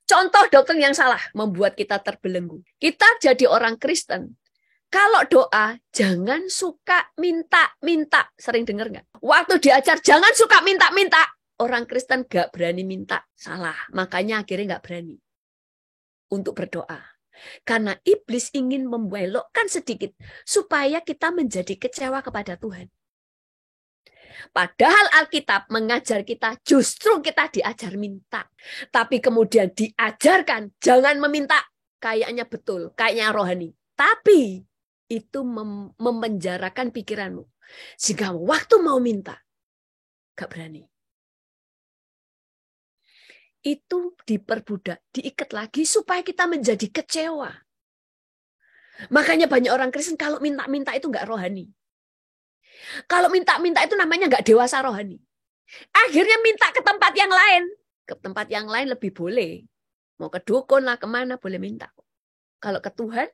Contoh doktrin yang salah membuat kita terbelenggu. Kita jadi orang Kristen. Kalau doa, jangan suka minta-minta. Sering dengar nggak? Waktu diajar, jangan suka minta-minta. Orang Kristen nggak berani minta. Salah. Makanya akhirnya nggak berani untuk berdoa. Karena iblis ingin membelokkan sedikit supaya kita menjadi kecewa kepada Tuhan. Padahal Alkitab mengajar kita justru kita diajar minta. Tapi kemudian diajarkan jangan meminta. Kayaknya betul, kayaknya rohani. Tapi itu memenjarakan pikiranmu. Sehingga waktu mau minta, gak berani. Itu diperbudak, diikat lagi supaya kita menjadi kecewa. Makanya banyak orang Kristen kalau minta-minta itu gak rohani. Kalau minta-minta itu namanya nggak dewasa rohani. Akhirnya minta ke tempat yang lain. Ke tempat yang lain lebih boleh. Mau ke dukun lah, kemana boleh minta. Kalau ke Tuhan,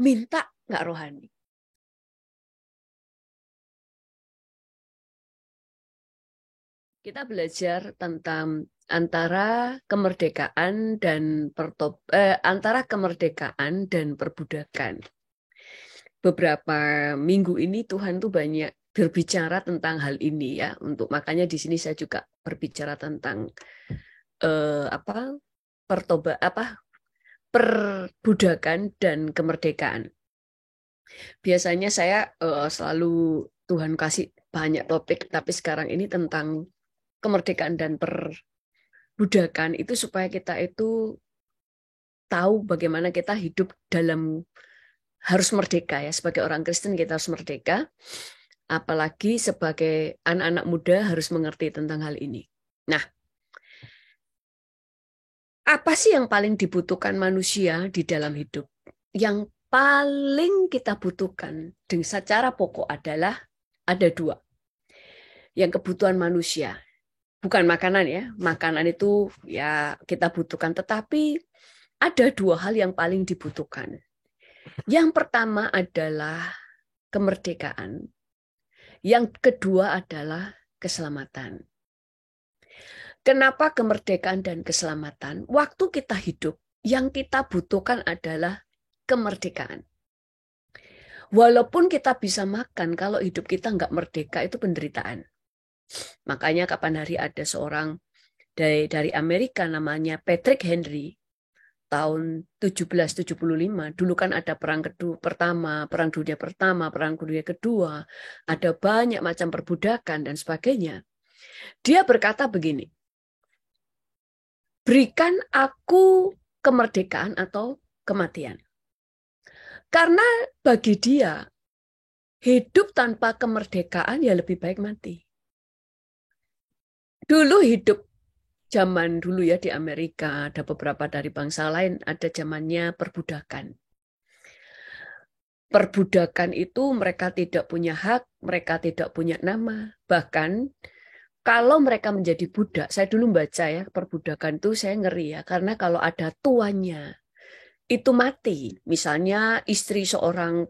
minta nggak rohani. Kita belajar tentang antara kemerdekaan dan perbudakan. Beberapa minggu ini Tuhan tuh banyak berbicara tentang hal ini ya. Makanya di sini saya juga berbicara tentang perbudakan dan kemerdekaan. Biasanya saya selalu Tuhan kasih banyak topik, tapi sekarang ini tentang kemerdekaan dan perbudakan itu supaya kita itu tahu bagaimana kita hidup dalam harus merdeka ya. Sebagai orang Kristen kita harus merdeka. Apalagi sebagai anak-anak muda harus mengerti tentang hal ini. Nah, apa sih yang paling dibutuhkan manusia di dalam hidup? Yang paling kita butuhkan secara pokok adalah ada dua. Yang kebutuhan manusia. Bukan makanan ya. Makanan itu ya kita butuhkan. Tetapi ada dua hal yang paling dibutuhkan. Yang pertama adalah kemerdekaan. Yang kedua adalah keselamatan. Kenapa kemerdekaan dan keselamatan? Waktu kita hidup, yang kita butuhkan adalah kemerdekaan. Walaupun kita bisa makan, kalau hidup kita nggak merdeka, itu penderitaan. Makanya kapan hari ada seorang dari Amerika namanya Patrick Henry, tahun 1775, dulu kan ada perang pertama, perang dunia pertama, perang dunia kedua, ada banyak macam perbudakan dan sebagainya. Dia berkata begini, berikan aku kemerdekaan atau kematian. Karena bagi dia, hidup tanpa kemerdekaan ya lebih baik mati. Dulu hidup zaman dulu ya di Amerika, ada beberapa dari bangsa lain, ada zamannya perbudakan. Perbudakan itu mereka tidak punya hak, mereka tidak punya nama. Bahkan kalau mereka menjadi budak, saya dulu baca ya, perbudakan itu saya ngeri ya, karena kalau ada tuannya, itu mati. Misalnya istri seorang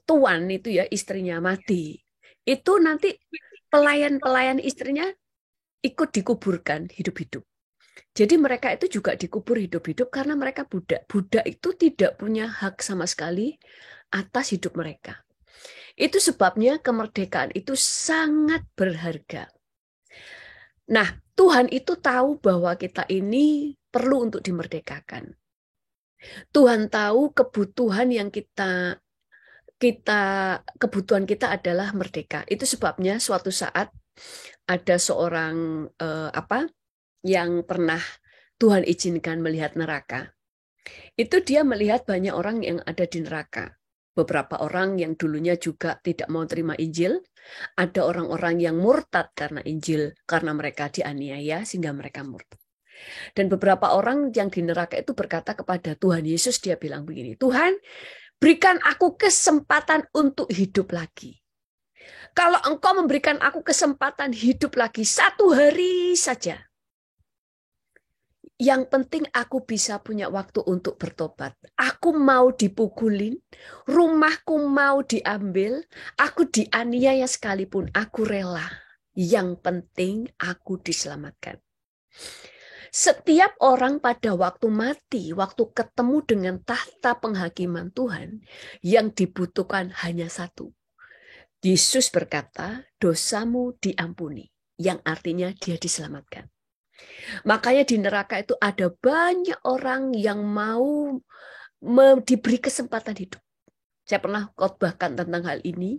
tuan itu ya, istrinya mati. Itu nanti pelayan-pelayan istrinya ikut dikuburkan hidup-hidup. Jadi mereka itu juga dikubur hidup-hidup karena mereka budak. Budak itu tidak punya hak sama sekali atas hidup mereka. Itu sebabnya kemerdekaan itu sangat berharga. Nah, Tuhan itu tahu bahwa kita ini perlu untuk dimerdekakan. Tuhan tahu kebutuhan yang kebutuhan kita adalah merdeka. Itu sebabnya suatu saat ada seorang yang pernah Tuhan izinkan melihat neraka. Itu dia melihat banyak orang yang ada di neraka. Beberapa orang yang dulunya juga tidak mau terima Injil. Ada orang-orang yang murtad karena Injil, karena mereka dianiaya sehingga mereka murtad. Dan beberapa orang yang di neraka itu berkata kepada Tuhan Yesus, dia bilang begini, Tuhan, berikan aku kesempatan untuk hidup lagi. Kalau Engkau memberikan aku kesempatan hidup lagi 1 hari saja, yang penting aku bisa punya waktu untuk bertobat. Aku mau dipukulin, rumahku mau diambil, aku dianiaya sekalipun, aku rela. Yang penting aku diselamatkan. Setiap orang pada waktu mati, waktu ketemu dengan tahta penghakiman Tuhan, yang dibutuhkan hanya satu. Yesus berkata, dosamu diampuni, yang artinya dia diselamatkan. Makanya di neraka itu ada banyak orang yang mau diberi kesempatan hidup. Saya pernah khotbahkan tentang hal ini.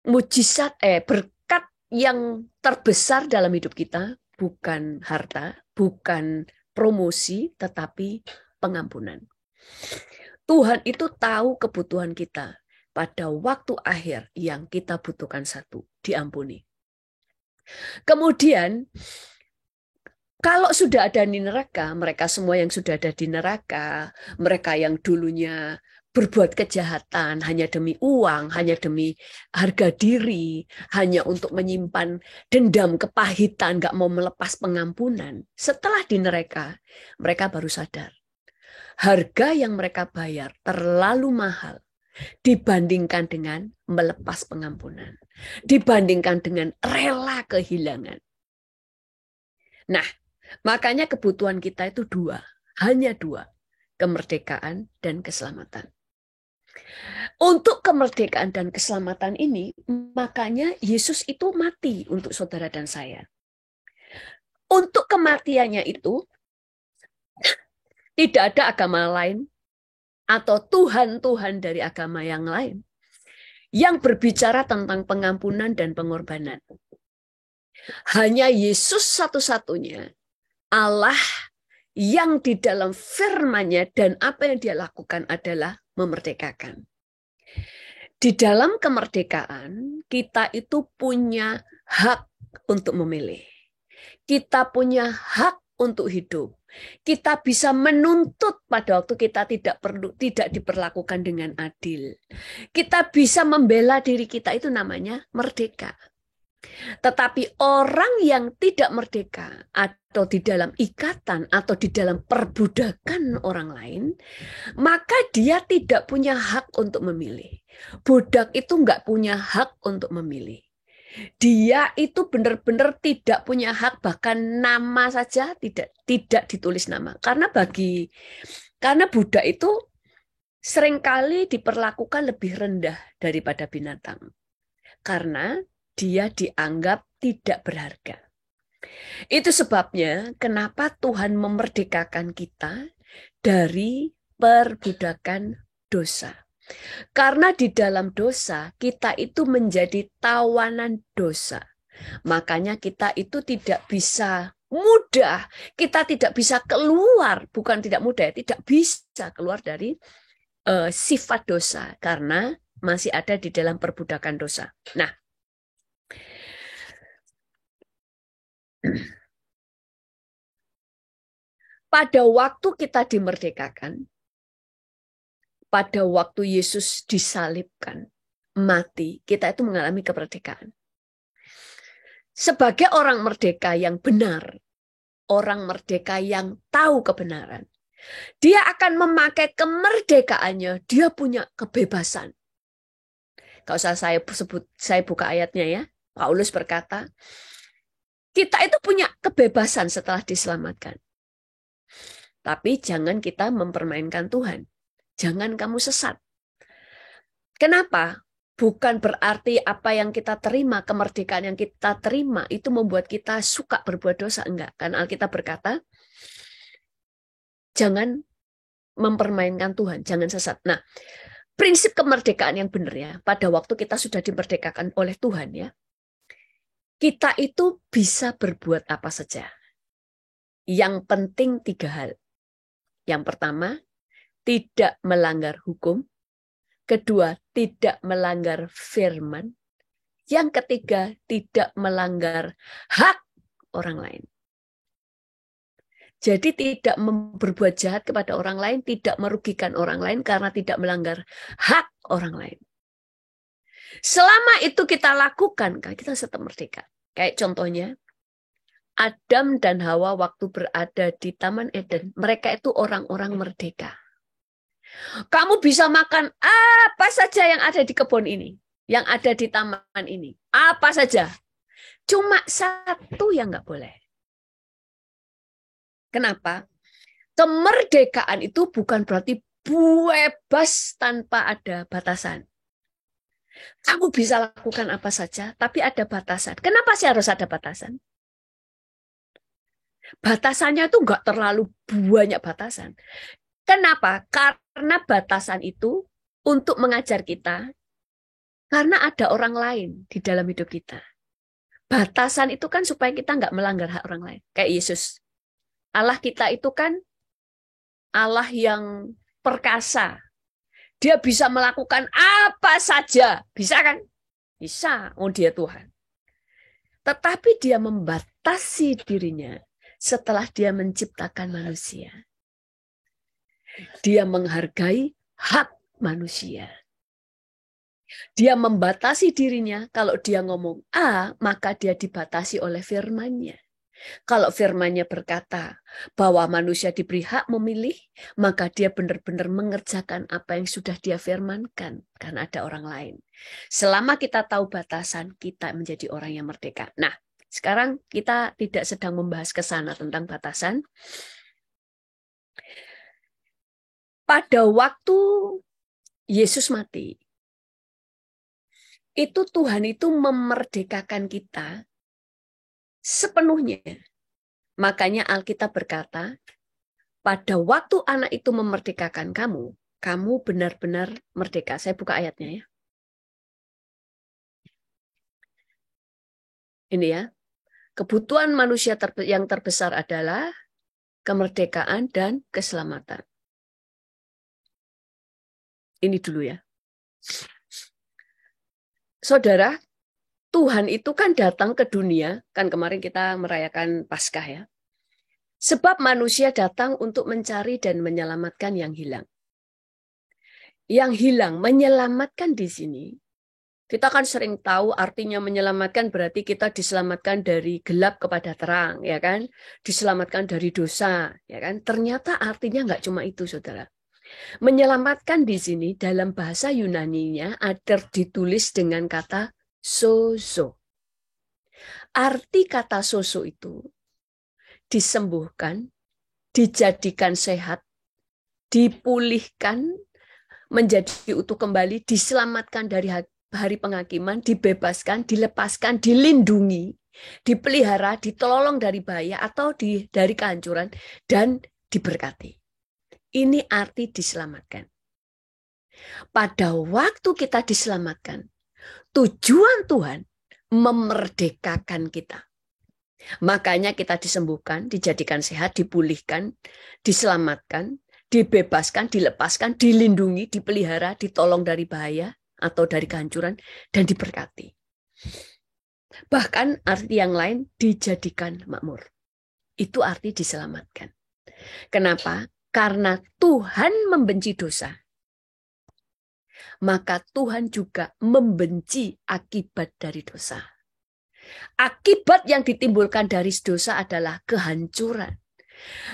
Berkat yang terbesar dalam hidup kita bukan harta, bukan promosi, tetapi pengampunan. Tuhan itu tahu kebutuhan kita pada waktu akhir yang kita butuhkan satu, diampuni. Kemudian kalau sudah ada di neraka, mereka semua yang sudah ada di neraka, mereka yang dulunya berbuat kejahatan hanya demi uang, hanya demi harga diri, hanya untuk menyimpan dendam, kepahitan, nggak mau melepas pengampunan. Setelah di neraka, mereka baru sadar. Harga yang mereka bayar terlalu mahal dibandingkan dengan melepas pengampunan. Dibandingkan dengan rela kehilangan. Nah, makanya kebutuhan kita itu dua, hanya dua, kemerdekaan dan keselamatan. Untuk kemerdekaan dan keselamatan ini, makanya Yesus itu mati untuk saudara dan saya. Untuk kematiannya itu, tidak ada agama lain atau Tuhan-Tuhan dari agama yang lain yang berbicara tentang pengampunan dan pengorbanan. Hanya Yesus satu-satunya Allah yang di dalam firman-Nya dan apa yang dia lakukan adalah memerdekakan. Di dalam kemerdekaan, kita itu punya hak untuk memilih. Kita punya hak untuk hidup. Kita bisa menuntut pada waktu kita tidak diperlakukan dengan adil. Kita bisa membela diri kita, itu namanya merdeka. Tetapi orang yang tidak merdeka atau di dalam ikatan atau di dalam perbudakan orang lain, maka dia tidak punya hak untuk memilih. Budak itu nggak punya hak untuk memilih. Dia itu benar-benar tidak punya hak, bahkan nama saja tidak ditulis nama. Karena budak itu seringkali diperlakukan lebih rendah daripada binatang. Karena dia dianggap tidak berharga. Itu sebabnya kenapa Tuhan memerdekakan kita dari perbudakan dosa. Karena di dalam dosa, kita itu menjadi tawanan dosa. Makanya kita itu tidak bisa mudah, kita tidak bisa keluar, bukan tidak mudah, tidak bisa keluar dari sifat dosa, karena masih ada di dalam perbudakan dosa. Nah, pada waktu kita dimerdekakan, pada waktu Yesus disalibkan, mati, kita itu mengalami kemerdekaan. Sebagai orang merdeka yang benar, orang merdeka yang tahu kebenaran, dia akan memakai kemerdekaannya, dia punya kebebasan. Kalau saya buka ayatnya ya, Paulus berkata, kita itu punya kebebasan setelah diselamatkan. Tapi jangan kita mempermainkan Tuhan. Jangan kamu sesat. Kenapa? Bukan berarti apa yang kita terima, kemerdekaan yang kita terima, itu membuat kita suka berbuat dosa. Enggak. Karena Alkitab berkata, jangan mempermainkan Tuhan, jangan sesat. Nah, prinsip kemerdekaan yang benar ya, pada waktu kita sudah dimerdekakan oleh Tuhan ya, kita itu bisa berbuat apa saja. Yang penting 3 hal. Yang pertama, tidak melanggar hukum. Kedua, tidak melanggar firman. Yang ketiga, tidak melanggar hak orang lain. Jadi tidak berbuat jahat kepada orang lain, tidak merugikan orang lain karena tidak melanggar hak orang lain. Selama itu kita lakukan, kita tetap merdeka. Kayak contohnya, Adam dan Hawa waktu berada di Taman Eden, mereka itu orang-orang merdeka. Kamu bisa makan apa saja yang ada di kebun ini, yang ada di taman ini, apa saja. Cuma satu yang nggak boleh. Kenapa? Kemerdekaan itu bukan berarti bebas tanpa ada batasan. Kamu bisa lakukan apa saja, tapi ada batasan. Kenapa sih harus ada batasan? Batasannya itu nggak terlalu banyak batasan. Kenapa? Karena batasan itu untuk mengajar kita, karena ada orang lain di dalam hidup kita. Batasan itu kan supaya kita nggak melanggar hak orang lain. Kayak Yesus. Allah kita itu kan Allah yang perkasa. Dia bisa melakukan apa saja. Bisa kan? Bisa. Oh, dia Tuhan. Tetapi dia membatasi dirinya setelah dia menciptakan manusia. Dia menghargai hak manusia. Dia membatasi dirinya. Kalau dia ngomong A, maka dia dibatasi oleh firman-Nya. Kalau firman-Nya berkata bahwa manusia diberi hak memilih, maka dia benar-benar mengerjakan apa yang sudah dia firmankan, karena ada orang lain. Selama kita tahu batasan, kita menjadi orang yang merdeka. Nah, sekarang kita tidak sedang membahas ke sana tentang batasan. Pada waktu Yesus mati, itu Tuhan itu memerdekakan kita sepenuhnya. Makanya Alkitab berkata, pada waktu anak itu memerdekakan kamu, kamu benar-benar merdeka. Saya buka ayatnya ya. Ini ya. Kebutuhan manusia yang terbesar adalah kemerdekaan dan keselamatan. Ini dulu ya. Saudara, Tuhan itu kan datang ke dunia, kan kemarin kita merayakan Paskah ya. Sebab manusia datang untuk mencari dan menyelamatkan yang hilang. Yang hilang, menyelamatkan di sini. Kita kan sering tahu artinya menyelamatkan berarti kita diselamatkan dari gelap kepada terang, ya kan? Diselamatkan dari dosa, ya kan? Ternyata artinya nggak cuma itu, saudara. Menyelamatkan di sini dalam bahasa Yunaninya ada ditulis dengan kata sozo. Arti kata sozo itu disembuhkan, dijadikan sehat, dipulihkan, menjadi utuh kembali, diselamatkan dari hari penghakiman, dibebaskan, dilepaskan, dilindungi, dipelihara, ditolong dari bahaya atau dari kehancuran, dan diberkati. Ini arti diselamatkan. Pada waktu kita diselamatkan, tujuan Tuhan memerdekakan kita. Makanya kita disembuhkan, dijadikan sehat, dipulihkan, diselamatkan, dibebaskan, dilepaskan, dilindungi, dipelihara, ditolong dari bahaya atau dari kehancuran, dan diberkati. Bahkan arti yang lain dijadikan makmur. Itu arti diselamatkan. Kenapa? Karena Tuhan membenci dosa. Maka Tuhan juga membenci akibat dari dosa. Akibat yang ditimbulkan dari dosa adalah kehancuran.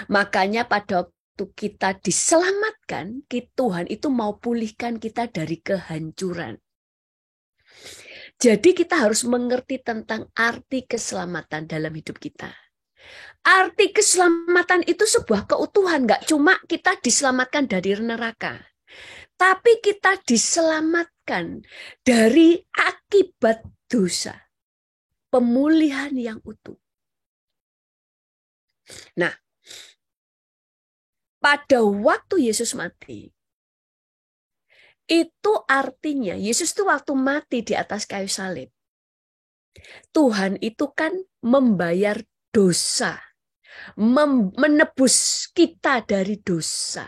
Makanya pada waktu kita diselamatkan, Tuhan itu mau pulihkan kita dari kehancuran. Jadi kita harus mengerti tentang arti keselamatan dalam hidup kita. Arti keselamatan itu sebuah keutuhan, nggak cuma kita diselamatkan dari neraka, tapi kita diselamatkan dari akibat dosa. Pemulihan yang utuh. Nah, pada waktu Yesus mati, itu artinya Yesus itu waktu mati di atas kayu salib, Tuhan itu kan membayar dosa, menebus kita dari dosa,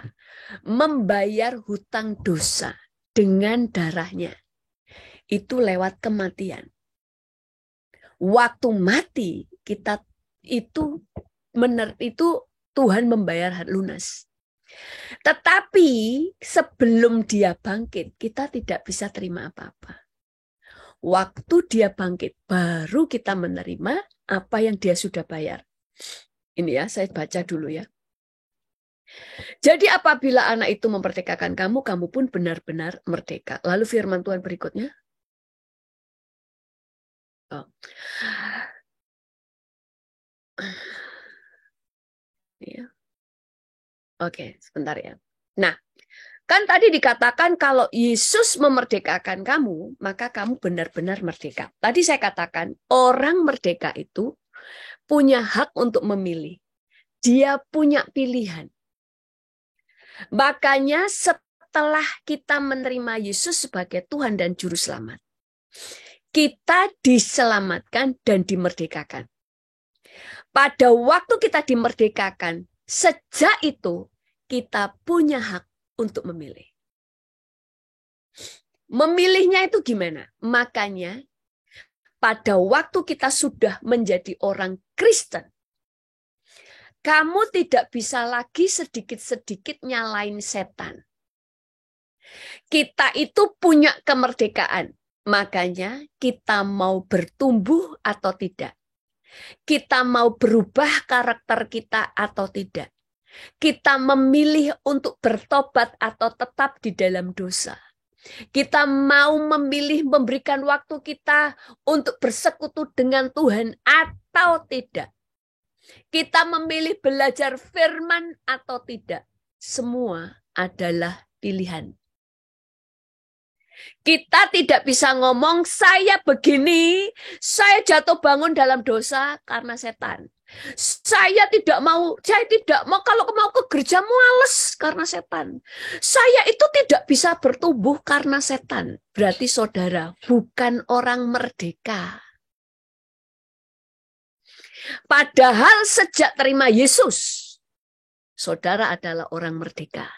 membayar hutang dosa dengan darahnya. Itu lewat kematian. Waktu mati kita itu Tuhan membayar lunas. Tetapi sebelum dia bangkit, kita tidak bisa terima apa-apa. Waktu dia bangkit, baru kita menerima apa yang dia sudah bayar. Ini ya, saya baca dulu ya. Jadi apabila anak itu memerdekakan kamu, kamu pun benar-benar merdeka. Lalu firman Tuhan berikutnya. Oh. Ya. Oke, sebentar ya. Nah, kan tadi dikatakan kalau Yesus memerdekakan kamu, maka kamu benar-benar merdeka. Tadi saya katakan orang merdeka itu punya hak untuk memilih. Dia punya pilihan. Makanya setelah kita menerima Yesus sebagai Tuhan dan Juru Selamat, kita diselamatkan dan dimerdekakan. Pada waktu kita dimerdekakan, sejak itu kita punya hak untuk memilih. Memilihnya itu gimana? Makanya pada waktu kita sudah menjadi orang Kristen, kamu tidak bisa lagi sedikit-sedikit nyalain setan. Kita itu punya kemerdekaan. Makanya kita mau bertumbuh atau tidak. Kita mau berubah karakter kita atau tidak. Kita memilih untuk bertobat atau tetap di dalam dosa. Kita mau memilih memberikan waktu kita untuk bersekutu dengan Tuhan atau tidak. Kita memilih belajar firman atau tidak. Semua adalah pilihan. Kita tidak bisa ngomong, saya begini, saya jatuh bangun dalam dosa karena setan. Saya tidak mau kalau mau ke gereja males karena setan. Saya itu tidak bisa bertumbuh karena setan. Berarti saudara bukan orang merdeka. Padahal sejak terima Yesus, saudara adalah orang merdeka.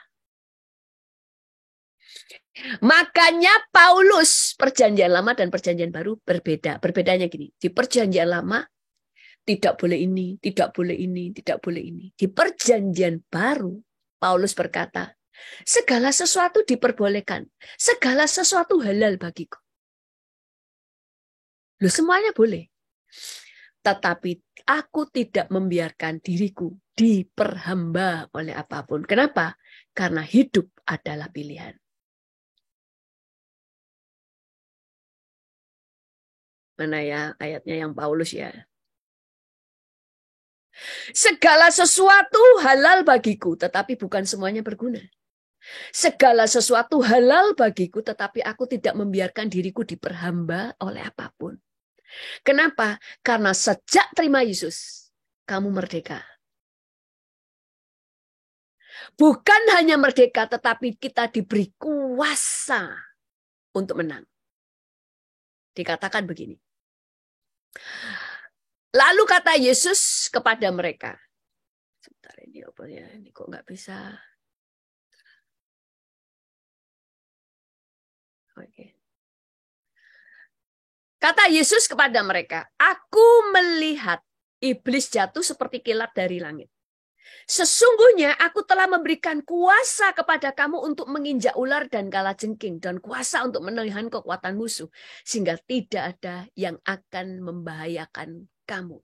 Makanya Paulus, perjanjian lama dan perjanjian baru berbeda. Berbedanya gini, di perjanjian lama tidak boleh ini, tidak boleh ini, tidak boleh ini. Di perjanjian baru, Paulus berkata, segala sesuatu diperbolehkan, segala sesuatu halal bagiku. Loh, semuanya boleh. Tetapi aku tidak membiarkan diriku diperhamba oleh apapun. Kenapa? Karena hidup adalah pilihan. Mana ya ayatnya yang Paulus ya? Segala sesuatu halal bagiku, tetapi bukan semuanya berguna. Segala sesuatu halal bagiku, tetapi aku tidak membiarkan diriku diperhamba oleh apapun. Kenapa? Karena sejak terima Yesus, kamu merdeka. Bukan hanya merdeka, tetapi kita diberi kuasa untuk menang. Dikatakan begini. Lalu kata Yesus kepada mereka. Sebentar ini apa ya? Ini kok nggak bisa. Oke. Kata Yesus kepada mereka, aku melihat iblis jatuh seperti kilat dari langit. Sesungguhnya aku telah memberikan kuasa kepada kamu untuk menginjak ular dan kalajengking dan kuasa untuk menahan kekuatan musuh sehingga tidak ada yang akan membahayakan kamu.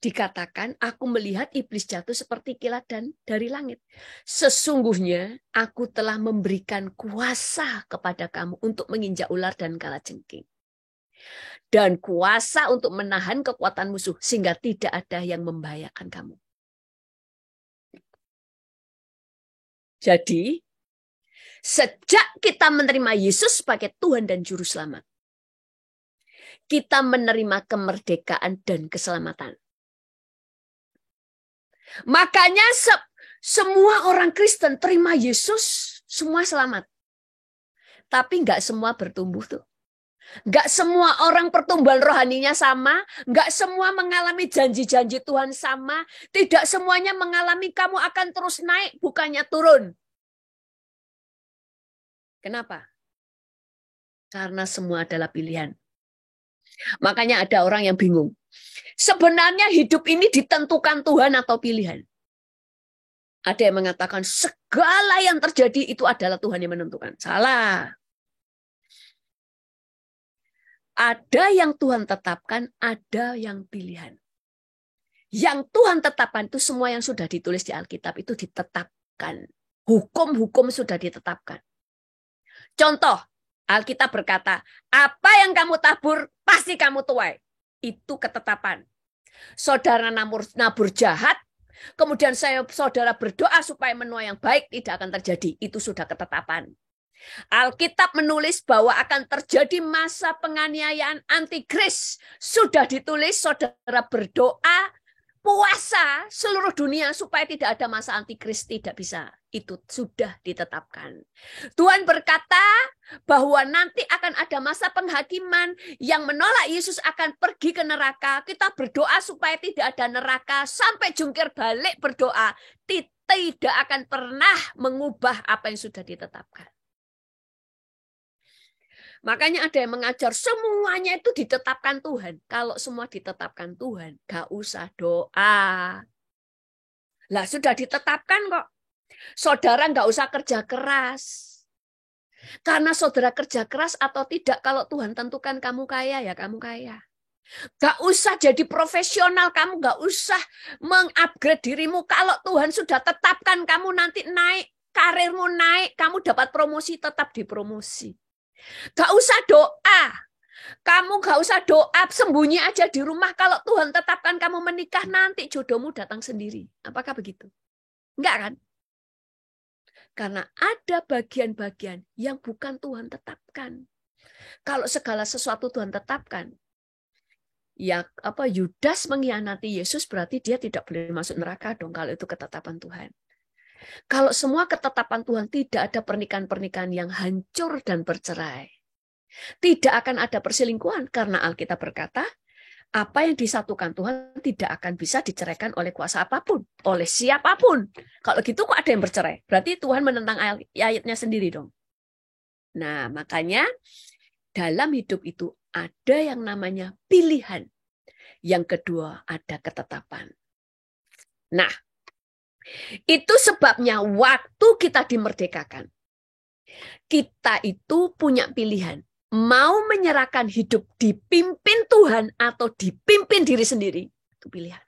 Dikatakan aku melihat iblis jatuh seperti kilat dan dari langit. Sesungguhnya aku telah memberikan kuasa kepada kamu untuk menginjak ular dan kalajengking. Dan kuasa untuk menahan kekuatan musuh sehingga tidak ada yang membahayakan kamu. Jadi, sejak kita menerima Yesus sebagai Tuhan dan Juru Selamat, kita menerima kemerdekaan dan keselamatan. Makanya semua orang Kristen terima Yesus, semua selamat. Tapi nggak semua bertumbuh tuh. Nggak semua orang pertumbuhan rohaninya sama, nggak semua mengalami janji-janji Tuhan sama, tidak semuanya mengalami kamu akan terus naik, bukannya turun. Kenapa? Karena semua adalah pilihan. Makanya ada orang yang bingung. Sebenarnya hidup ini ditentukan Tuhan atau pilihan? Ada yang mengatakan segala yang terjadi itu adalah Tuhan yang menentukan. Salah. Ada yang Tuhan tetapkan, ada yang pilihan. Yang Tuhan tetapkan itu semua yang sudah ditulis di Alkitab itu ditetapkan. Hukum-hukum sudah ditetapkan. Contoh, Alkitab berkata, apa yang kamu tabur, pasti kamu tuai. Itu ketetapan. Saudara nabur jahat, Kemudian saudara berdoa supaya menua yang baik tidak akan terjadi. Itu sudah ketetapan. Alkitab menulis bahwa akan terjadi masa penganiayaan antikris. Sudah ditulis, saudara berdoa, puasa seluruh dunia supaya tidak ada masa antikris, tidak bisa. Itu sudah ditetapkan. Tuhan berkata bahwa nanti akan ada masa penghakiman, yang menolak Yesus akan pergi ke neraka. Kita berdoa supaya tidak ada neraka, sampai jungkir balik berdoa, tidak akan pernah mengubah apa yang sudah ditetapkan. Makanya ada yang mengajar semuanya itu ditetapkan Tuhan. Kalau semua ditetapkan Tuhan, gak usah doa. Lah sudah ditetapkan kok. Saudara gak usah kerja keras. Karena saudara kerja keras atau tidak, kalau Tuhan tentukan kamu kaya, ya kamu kaya. Gak usah jadi profesional, kamu gak usah mengupgrade dirimu. Kalau Tuhan sudah tetapkan kamu nanti naik, karirmu naik, kamu dapat promosi, tetap dipromosi. Gak usah doa. Kamu gak usah doa, sembunyi aja di rumah. Kalau Tuhan tetapkan kamu menikah, nanti jodohmu datang sendiri. Apakah begitu? Enggak kan? Karena ada bagian-bagian yang bukan Tuhan tetapkan. Kalau segala sesuatu Tuhan tetapkan, ya Yudas mengkhianati Yesus, berarti dia tidak boleh masuk neraka dong kalau itu ketetapan Tuhan. Kalau semua ketetapan Tuhan, tidak ada pernikahan-pernikahan yang hancur dan bercerai. Tidak akan ada perselingkuhan, karena Alkitab berkata, apa yang disatukan Tuhan tidak akan bisa diceraikan oleh kuasa apapun, oleh siapapun. Kalau gitu kok ada yang bercerai? Berarti Tuhan menentang ayatnya sendiri dong. Nah, makanya dalam hidup itu ada yang namanya pilihan. Yang kedua ada ketetapan. Nah, itu sebabnya waktu kita dimerdekakan, kita itu punya pilihan. Mau menyerahkan hidup dipimpin Tuhan atau dipimpin diri sendiri. Itu pilihan.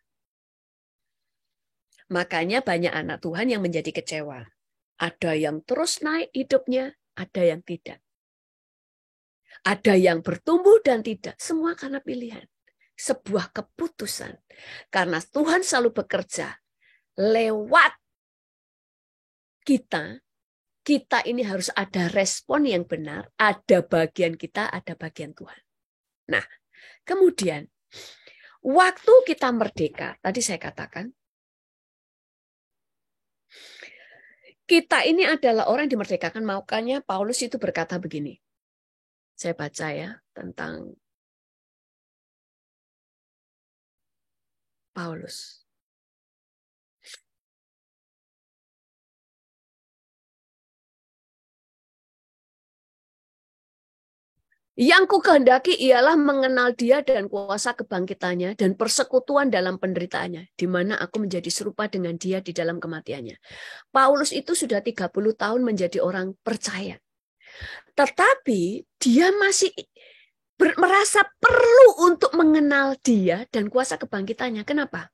Makanya banyak anak Tuhan yang menjadi kecewa. Ada yang terus naik hidupnya, ada yang tidak. Ada yang bertumbuh dan tidak. Semua karena pilihan. Sebuah keputusan. Karena Tuhan selalu bekerja lewat kita. Kita ini harus ada respon yang benar, ada bagian kita, ada bagian Tuhan. Nah, kemudian waktu kita merdeka, tadi saya katakan, kita ini adalah orang yang dimerdekakan. Makanya Paulus itu berkata begini. Saya baca ya tentang Paulus. Yang kukehendaki ialah mengenal Dia dan kuasa kebangkitannya dan persekutuan dalam penderitaannya, di mana aku menjadi serupa dengan Dia di dalam kematiannya. Paulus itu sudah 30 tahun menjadi orang percaya. Tetapi dia masih merasa perlu untuk mengenal Dia dan kuasa kebangkitannya. Kenapa?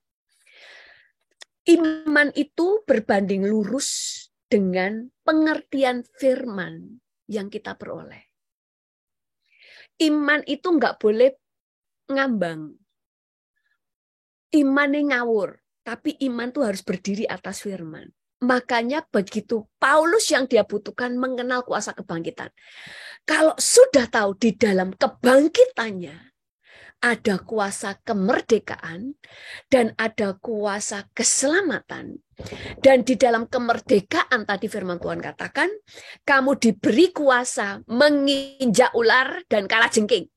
Iman itu berbanding lurus dengan pengertian firman yang kita peroleh. Iman itu nggak boleh ngambang. Imannya ngawur. Tapi iman itu harus berdiri atas firman. Makanya begitu Paulus yang dia butuhkan mengenal kuasa kebangkitan. Kalau sudah tahu di dalam kebangkitannya ada kuasa kemerdekaan dan ada kuasa keselamatan. Dan di dalam kemerdekaan tadi firman Tuhan katakan, kamu diberi kuasa menginjak ular dan kalajengking.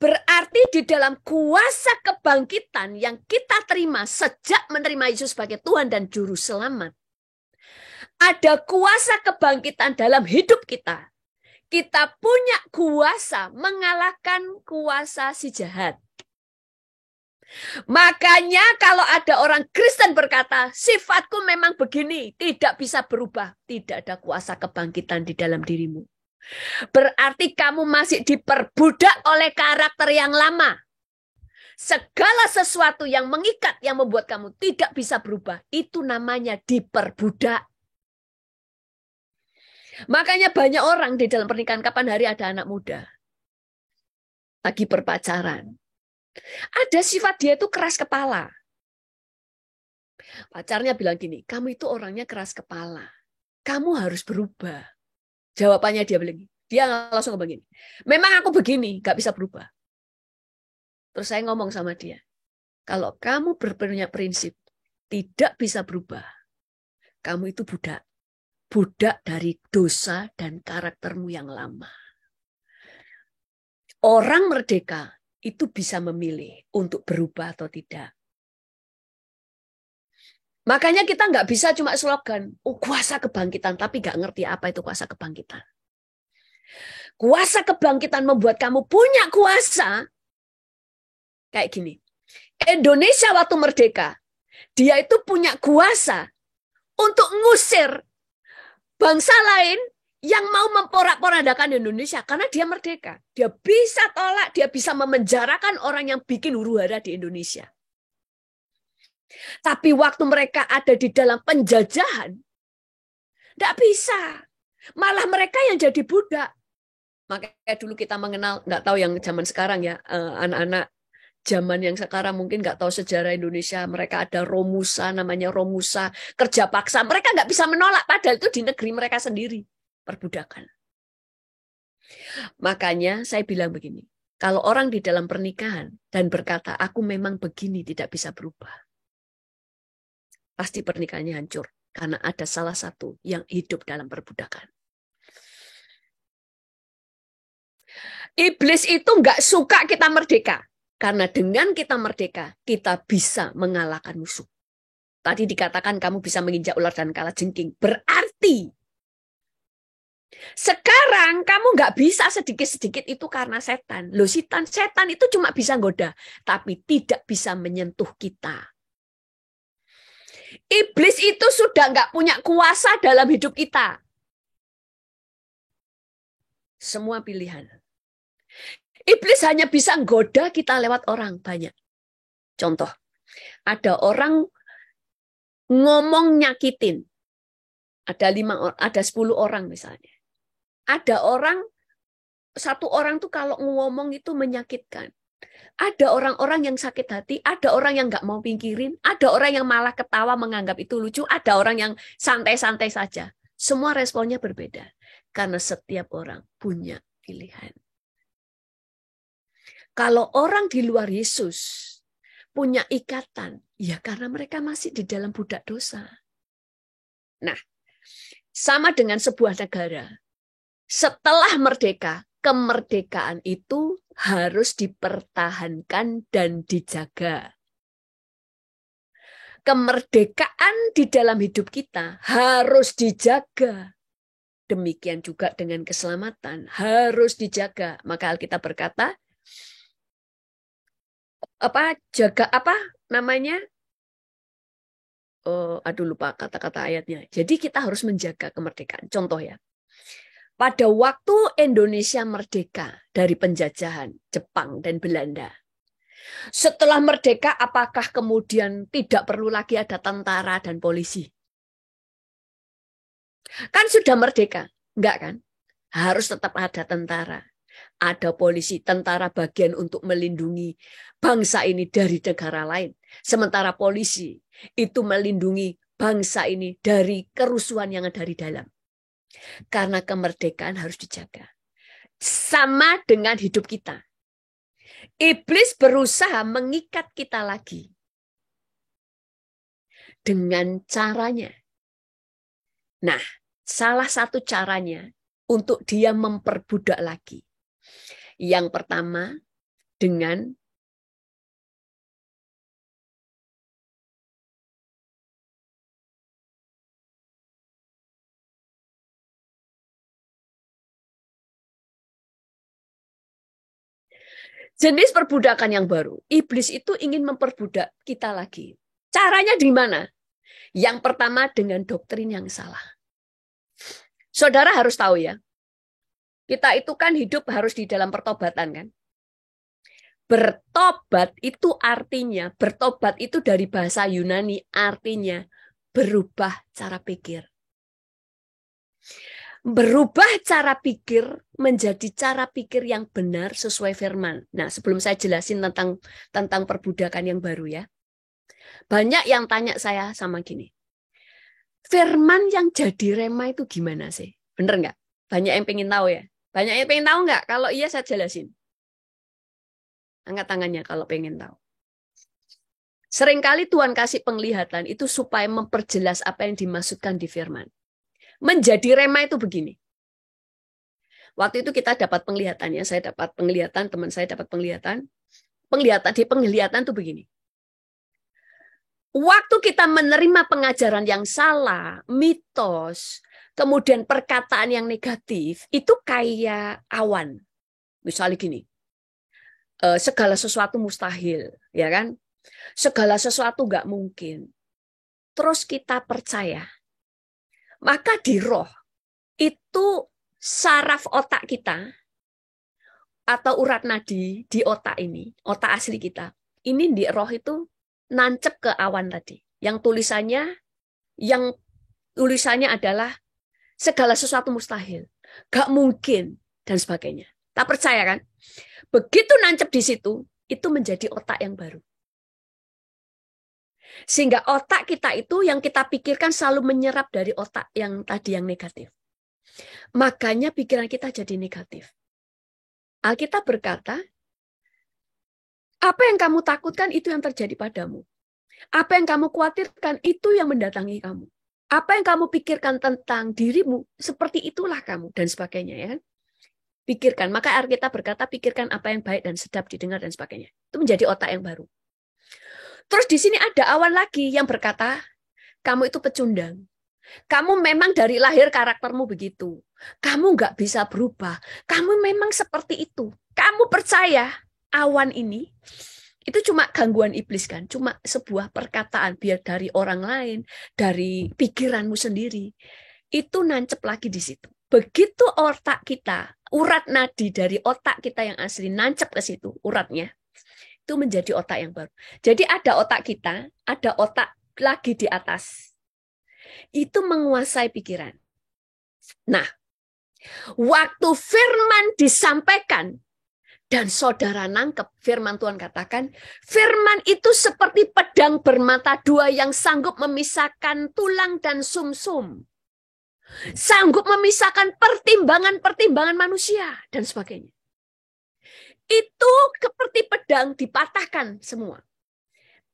Berarti di dalam kuasa kebangkitan yang kita terima sejak menerima Yesus sebagai Tuhan dan Juru Selamat, ada kuasa kebangkitan dalam hidup kita. Kita punya kuasa mengalahkan kuasa si jahat. Makanya kalau ada orang Kristen berkata, sifatku memang begini, tidak bisa berubah. Tidak ada kuasa kebangkitan di dalam dirimu. Berarti kamu masih diperbudak oleh karakter yang lama. Segala sesuatu yang mengikat, yang membuat kamu tidak bisa berubah, itu namanya diperbudak. Makanya banyak orang di dalam pernikahan, kapan hari ada anak muda lagi berpacaran. Ada sifat dia itu keras kepala. Pacarnya bilang gini, kamu itu orangnya keras kepala. Kamu harus berubah. Jawabannya dia bilang gini. Dia langsung ngomong gini, memang aku begini, gak bisa berubah. Terus saya ngomong sama dia, kalau kamu punya prinsip, tidak bisa berubah, kamu itu budak. Budak dari dosa dan karaktermu yang lama. Orang merdeka itu bisa memilih untuk berubah atau tidak. Makanya kita nggak bisa cuma slogan, oh kuasa kebangkitan, tapi nggak ngerti apa itu kuasa kebangkitan. Kuasa kebangkitan membuat kamu punya kuasa. Kayak gini, Indonesia waktu merdeka, dia itu punya kuasa untuk ngusir bangsa lain yang mau memporak-porandakan Indonesia karena dia merdeka. Dia bisa tolak, dia bisa memenjarakan orang yang bikin huru-hara di Indonesia. Tapi waktu mereka ada di dalam penjajahan, tidak bisa. Malah mereka yang jadi budak. Makanya dulu kita mengenal, nggak tahu yang zaman sekarang ya, anak-anak zaman yang sekarang mungkin nggak tahu sejarah Indonesia. Mereka ada Romusa, namanya Romusa, kerja paksa. Mereka nggak bisa menolak, padahal itu di negeri mereka sendiri, perbudakan. Makanya saya bilang begini, kalau orang di dalam pernikahan dan berkata, aku memang begini, tidak bisa berubah, pasti pernikahannya hancur. Karena ada salah satu yang hidup dalam perbudakan. Iblis itu nggak suka kita merdeka. Karena dengan kita merdeka, kita bisa mengalahkan musuh. Tadi dikatakan kamu bisa menginjak ular dan kalajengking. Berarti sekarang kamu nggak bisa sedikit-sedikit itu karena setan. Loh, setan itu cuma bisa goda, tapi tidak bisa menyentuh kita. Iblis itu sudah nggak punya kuasa dalam hidup kita. Semua pilihan. Iblis hanya bisa goda kita lewat orang banyak. Contoh, ada orang ngomong nyakitin. Ada 10 orang misalnya. Ada orang, satu orang tuh kalau ngomong itu menyakitkan. Ada orang-orang yang sakit hati, ada orang yang nggak mau pinggirin, ada orang yang malah ketawa menganggap itu lucu, ada orang yang santai-santai saja. Semua responnya berbeda. Karena setiap orang punya pilihan. Kalau orang di luar Yesus punya ikatan, ya karena mereka masih di dalam budak dosa. Nah, sama dengan sebuah negara. Setelah merdeka, kemerdekaan itu harus dipertahankan dan dijaga. Kemerdekaan di dalam hidup kita harus dijaga. Demikian juga dengan keselamatan harus dijaga. Maka Alkitab berkata, jaga apa namanya? Aduh lupa kata-kata ayatnya. Jadi kita harus menjaga kemerdekaan. Contoh ya. Pada waktu Indonesia merdeka dari penjajahan Jepang dan Belanda. Setelah merdeka, apakah kemudian tidak perlu lagi ada tentara dan polisi? Kan sudah merdeka. Enggak kan? Harus tetap ada tentara. Ada polisi, tentara bagian untuk melindungi bangsa ini dari negara lain. Sementara polisi itu melindungi bangsa ini dari kerusuhan yang ada di dalam. Karena kemerdekaan harus dijaga. Sama dengan hidup kita. Iblis berusaha mengikat kita lagi. Dengan caranya. Nah, salah satu caranya untuk dia memperbudak lagi. Yang pertama, dengan jenis perbudakan yang baru. Iblis itu ingin memperbudak kita lagi. Caranya di mana? Yang pertama dengan doktrin yang salah. Saudara harus tahu ya, kita itu kan hidup harus di dalam pertobatan kan. Bertobat itu artinya, bertobat itu dari bahasa Yunani artinya berubah cara pikir. Berubah cara pikir menjadi cara pikir yang benar sesuai firman. Nah, sebelum saya jelasin tentang perbudakan yang baru ya. Banyak yang tanya saya sama gini, firman yang jadi rema itu gimana sih? Bener nggak? Banyak yang pengen tahu ya. Banyak yang pengen tahu nggak? Kalau iya saya jelasin. Angkat tangannya kalau pengen tahu. Seringkali Tuhan kasih penglihatan itu supaya memperjelas apa yang dimaksudkan di firman. Menjadi rema itu begini. Waktu itu kita dapat penglihatannya, saya dapat penglihatan, teman saya dapat penglihatan. Penglihatan itu begini. Waktu kita menerima pengajaran yang salah, mitos, kemudian perkataan yang negatif, itu kayak awan. Misalnya gini, segala sesuatu mustahil, ya kan? Segala sesuatu nggak mungkin. Terus kita percaya. Maka di roh, itu saraf otak kita, atau urat nadi di otak ini, otak asli kita, ini di roh itu nancep ke awan tadi. Yang tulisannya adalah segala sesuatu mustahil, gak mungkin, dan sebagainya. Tak percaya kan? Begitu nancep di situ, itu menjadi otak yang baru. Sehingga otak kita itu yang kita pikirkan selalu menyerap dari otak yang tadi yang negatif. Makanya pikiran kita jadi negatif. Alkitab berkata, apa yang kamu takutkan itu yang terjadi padamu. Apa yang kamu khawatirkan itu yang mendatangi kamu. Apa yang kamu pikirkan tentang dirimu, seperti itulah kamu, dan sebagainya. Ya. Pikirkan, maka Alkitab berkata, pikirkan apa yang baik dan sedap didengar, dan sebagainya. Itu menjadi otak yang baru. Terus di sini ada awan lagi yang berkata, kamu itu pecundang. Kamu memang dari lahir karaktermu begitu. Kamu nggak bisa berubah. Kamu memang seperti itu. Kamu percaya awan ini itu cuma gangguan iblis kan? Cuma sebuah perkataan biar dari orang lain, dari pikiranmu sendiri. Itu nancep lagi di situ. Begitu otak kita, urat nadi dari otak kita yang asli nancep ke situ, uratnya. Itu menjadi otak yang baru. Jadi ada otak kita, ada otak lagi di atas. Itu menguasai pikiran. Nah, waktu firman disampaikan dan saudara nangkep, firman Tuhan katakan, firman itu seperti pedang bermata dua yang sanggup memisahkan tulang dan sumsum. Sanggup memisahkan pertimbangan-pertimbangan manusia dan sebagainya. Itu seperti pedang dipatahkan semua.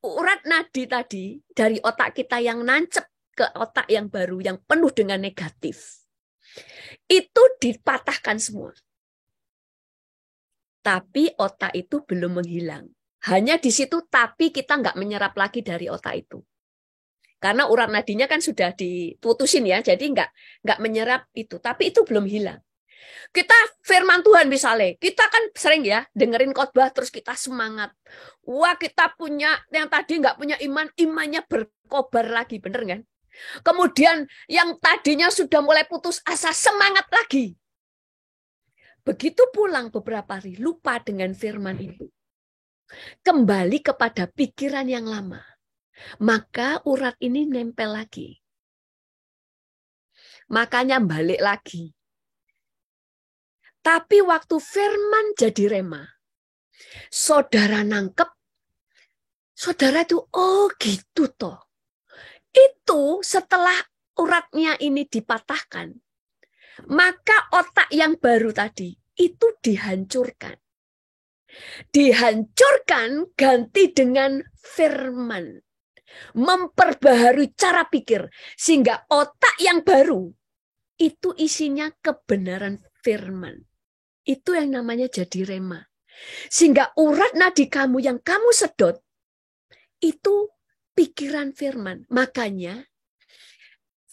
Urat nadi tadi dari otak kita yang nancep ke otak yang baru yang penuh dengan negatif. Itu dipatahkan semua. Tapi otak itu belum menghilang. Hanya di situ tapi kita nggak menyerap lagi dari otak itu. Karena urat nadinya kan sudah diputusin ya, jadi nggak menyerap itu. Tapi itu belum hilang. Kita firman Tuhan misalnya, kita kan sering ya dengerin khotbah terus kita semangat. Wah kita punya, yang tadi nggak punya iman, imannya berkobar lagi, bener kan? Kemudian yang tadinya sudah mulai putus asa, semangat lagi. Begitu pulang beberapa hari, lupa dengan firman itu. Kembali kepada pikiran yang lama. Maka urat ini nempel lagi. Makanya balik lagi. Tapi waktu firman jadi rema, saudara nangkep, saudara itu, oh gitu toh. Itu setelah uratnya ini dipatahkan, maka otak yang baru tadi itu dihancurkan. Dihancurkan ganti dengan firman. Memperbaharui cara pikir. Sehingga otak yang baru itu isinya kebenaran firman. Itu yang namanya jadi rema. Sehingga urat nadi kamu yang kamu sedot, itu pikiran firman. Makanya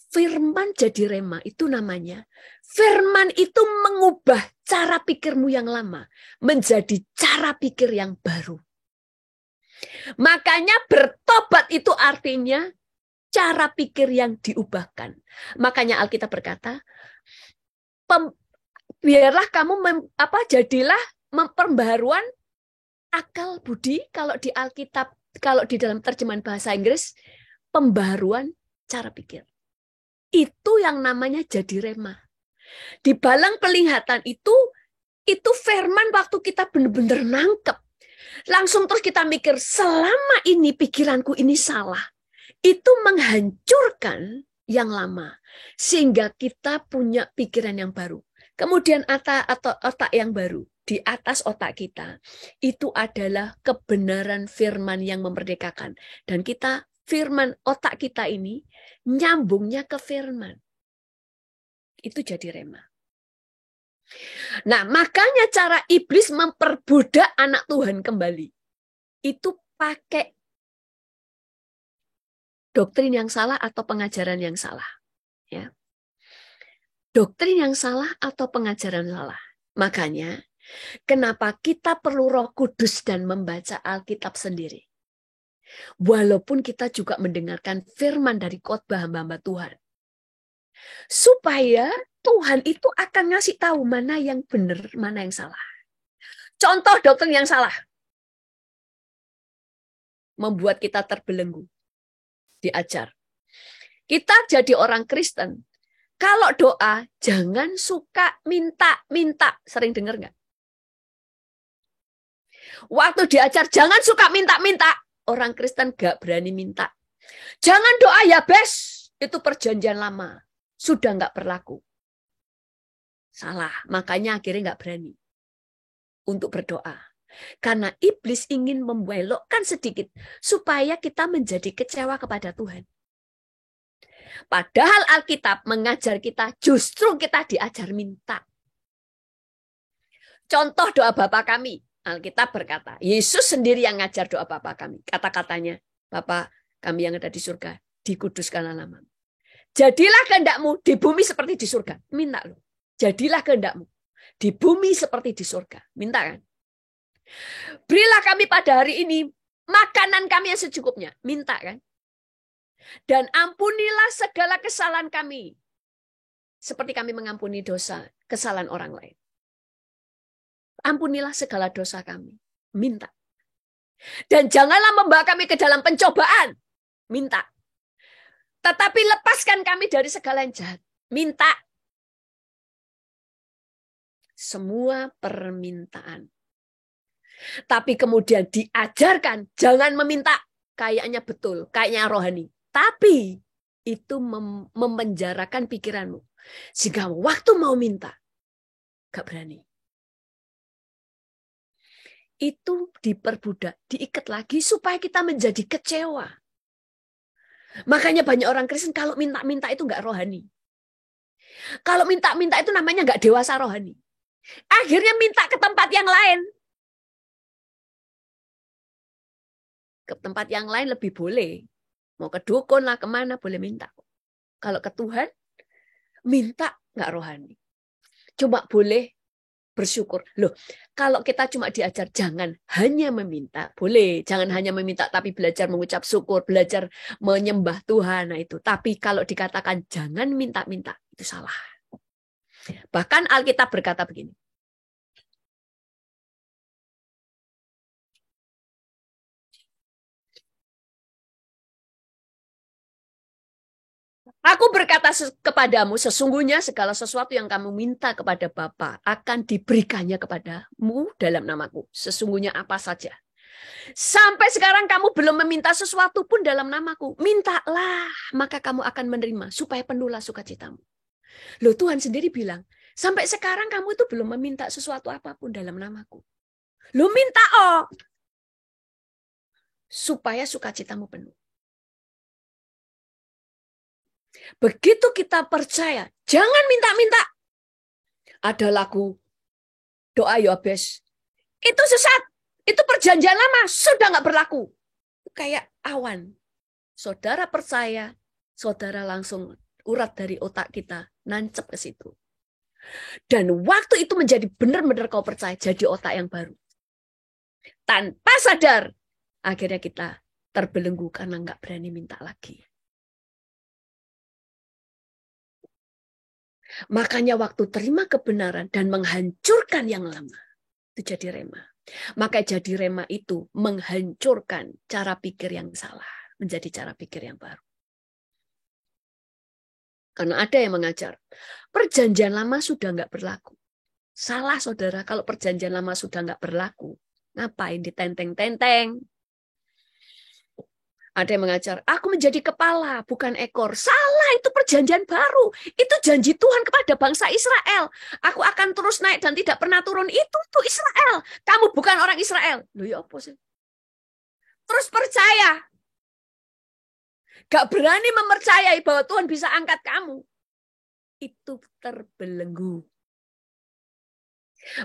firman jadi rema itu namanya. Firman itu mengubah cara pikirmu yang lama menjadi cara pikir yang baru. Makanya bertobat itu artinya cara pikir yang diubahkan. Makanya Alkitab berkata, biarlah kamu jadilah pembaharuan akal budi. Kalau di Alkitab, kalau di dalam terjemahan bahasa Inggris, pembaharuan cara pikir. Itu yang namanya jadi rema. Di balang penglihatan itu firman waktu kita benar-benar nangkep. Langsung terus kita mikir, selama ini pikiranku ini salah. Itu menghancurkan yang lama. Sehingga kita punya pikiran yang baru. Kemudian otak yang baru. Di atas otak kita. Itu adalah kebenaran firman yang memerdekakan. Dan kita, firman otak kita ini, nyambungnya ke firman. Itu jadi rema. Nah, makanya cara iblis memperbudak anak Tuhan kembali. Itu pakai doktrin yang salah atau pengajaran yang salah. Ya. Doktrin yang salah atau pengajaran salah. Makanya, kenapa kita perlu Roh Kudus dan membaca Alkitab sendiri. Walaupun kita juga mendengarkan firman dari khotbah hamba-hamba Tuhan. Supaya Tuhan itu akan ngasih tahu mana yang benar, mana yang salah. Contoh doktrin yang salah. Membuat kita terbelenggu. Diajar. Kita jadi orang Kristen. Kalau doa, jangan suka minta-minta. Sering dengar nggak? Waktu diajar, jangan suka minta-minta. Orang Kristen nggak berani minta. Jangan doa ya, bes. Itu perjanjian lama. Sudah nggak berlaku. Salah, makanya akhirnya nggak berani untuk berdoa. Karena iblis ingin membelokkan sedikit supaya kita menjadi kecewa kepada Tuhan. Padahal Alkitab mengajar kita justru kita diajar minta. Contoh doa Bapa kami, Alkitab berkata, Yesus sendiri yang ngajar doa Bapa kami. Kata-katanya, Bapa kami yang ada di surga, dikuduskanlah namamu. Jadilah kehendakmu di bumi seperti di surga. Minta loh. Jadilah kehendakmu di bumi seperti di surga. Minta kan? Berilah kami pada hari ini makanan kami yang secukupnya. Minta kan? Dan ampunilah segala kesalahan kami. Seperti kami mengampuni dosa, kesalahan orang lain. Ampunilah segala dosa kami. Minta. Dan janganlah membawa kami ke dalam pencobaan. Minta. Tetapi lepaskan kami dari segala yang jahat. Minta. Semua permintaan. Tapi kemudian diajarkan, jangan meminta. Kayaknya betul, kayaknya rohani. Tapi itu memenjarakan pikiranmu. Sehingga waktu mau minta, gak berani. Itu diperbudak, diikat lagi supaya kita menjadi kecewa. Makanya banyak orang Kristen kalau minta-minta itu gak rohani. Kalau minta-minta itu namanya gak dewasa rohani. Akhirnya minta ke tempat yang lain. Ke tempat yang lain lebih boleh. Mau ke dukun lah, kemana boleh minta. Kalau ke Tuhan, minta nggak rohani. Cuma boleh bersyukur. Loh, kalau kita cuma diajar jangan hanya meminta, boleh. Jangan hanya meminta, tapi belajar mengucap syukur, belajar menyembah Tuhan. Nah itu. Tapi kalau dikatakan jangan minta-minta, itu salah. Bahkan Alkitab berkata begini. Aku berkata kepadamu, sesungguhnya segala sesuatu yang kamu minta kepada Bapa akan diberikannya kepadamu dalam namaku. Sesungguhnya apa saja. Sampai sekarang kamu belum meminta sesuatu pun dalam namaku. Mintalah, maka kamu akan menerima supaya penuhlah sukacitamu. Loh, Tuhan sendiri bilang, sampai sekarang kamu itu belum meminta sesuatu apapun dalam namaku. Loh, minta supaya sukacitamu penuh. Begitu kita percaya, jangan minta-minta. Ada lagu doa Yobes. Itu sesat. Itu perjanjian lama. Sudah nggak berlaku. Kayak awan. Saudara percaya, saudara langsung urat dari otak kita. Nancep ke situ. Dan waktu itu menjadi benar-benar kau percaya. Jadi otak yang baru. Tanpa sadar. Akhirnya kita terbelenggu karena nggak berani minta lagi. Makanya waktu terima kebenaran dan menghancurkan yang lama, itu jadi rema. Maka jadi rema itu menghancurkan cara pikir yang salah, menjadi cara pikir yang baru. Karena ada yang mengajar, perjanjian lama sudah nggak berlaku. Salah saudara, kalau perjanjian lama sudah nggak berlaku, Ngapain ditenteng-tenteng? Ada yang mengajar, aku menjadi kepala, bukan ekor. Salah, itu perjanjian baru. Itu janji Tuhan kepada bangsa Israel. Aku akan terus naik dan tidak pernah turun. Itu Israel. Kamu bukan orang Israel. Loh ya apa sih? Terus percaya. Gak berani mempercayai bahwa Tuhan bisa angkat kamu. Itu terbelenggu.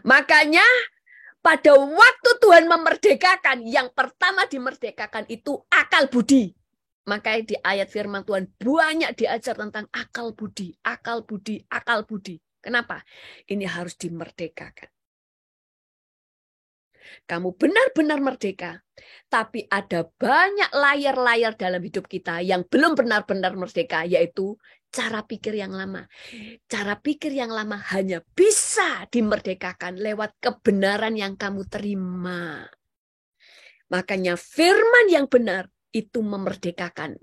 Makanya pada waktu Tuhan memerdekakan, yang pertama dimerdekakan itu akal budi. Makanya di ayat firman Tuhan banyak diajar tentang akal budi, akal budi, akal budi. Kenapa? Ini harus dimerdekakan. Kamu benar-benar merdeka, tapi ada banyak layar-layar dalam hidup kita yang belum benar-benar merdeka, yaitu cara pikir yang lama. Cara pikir yang lama hanya bisa dimerdekakan lewat kebenaran yang kamu terima. Makanya firman yang benar itu memerdekakan.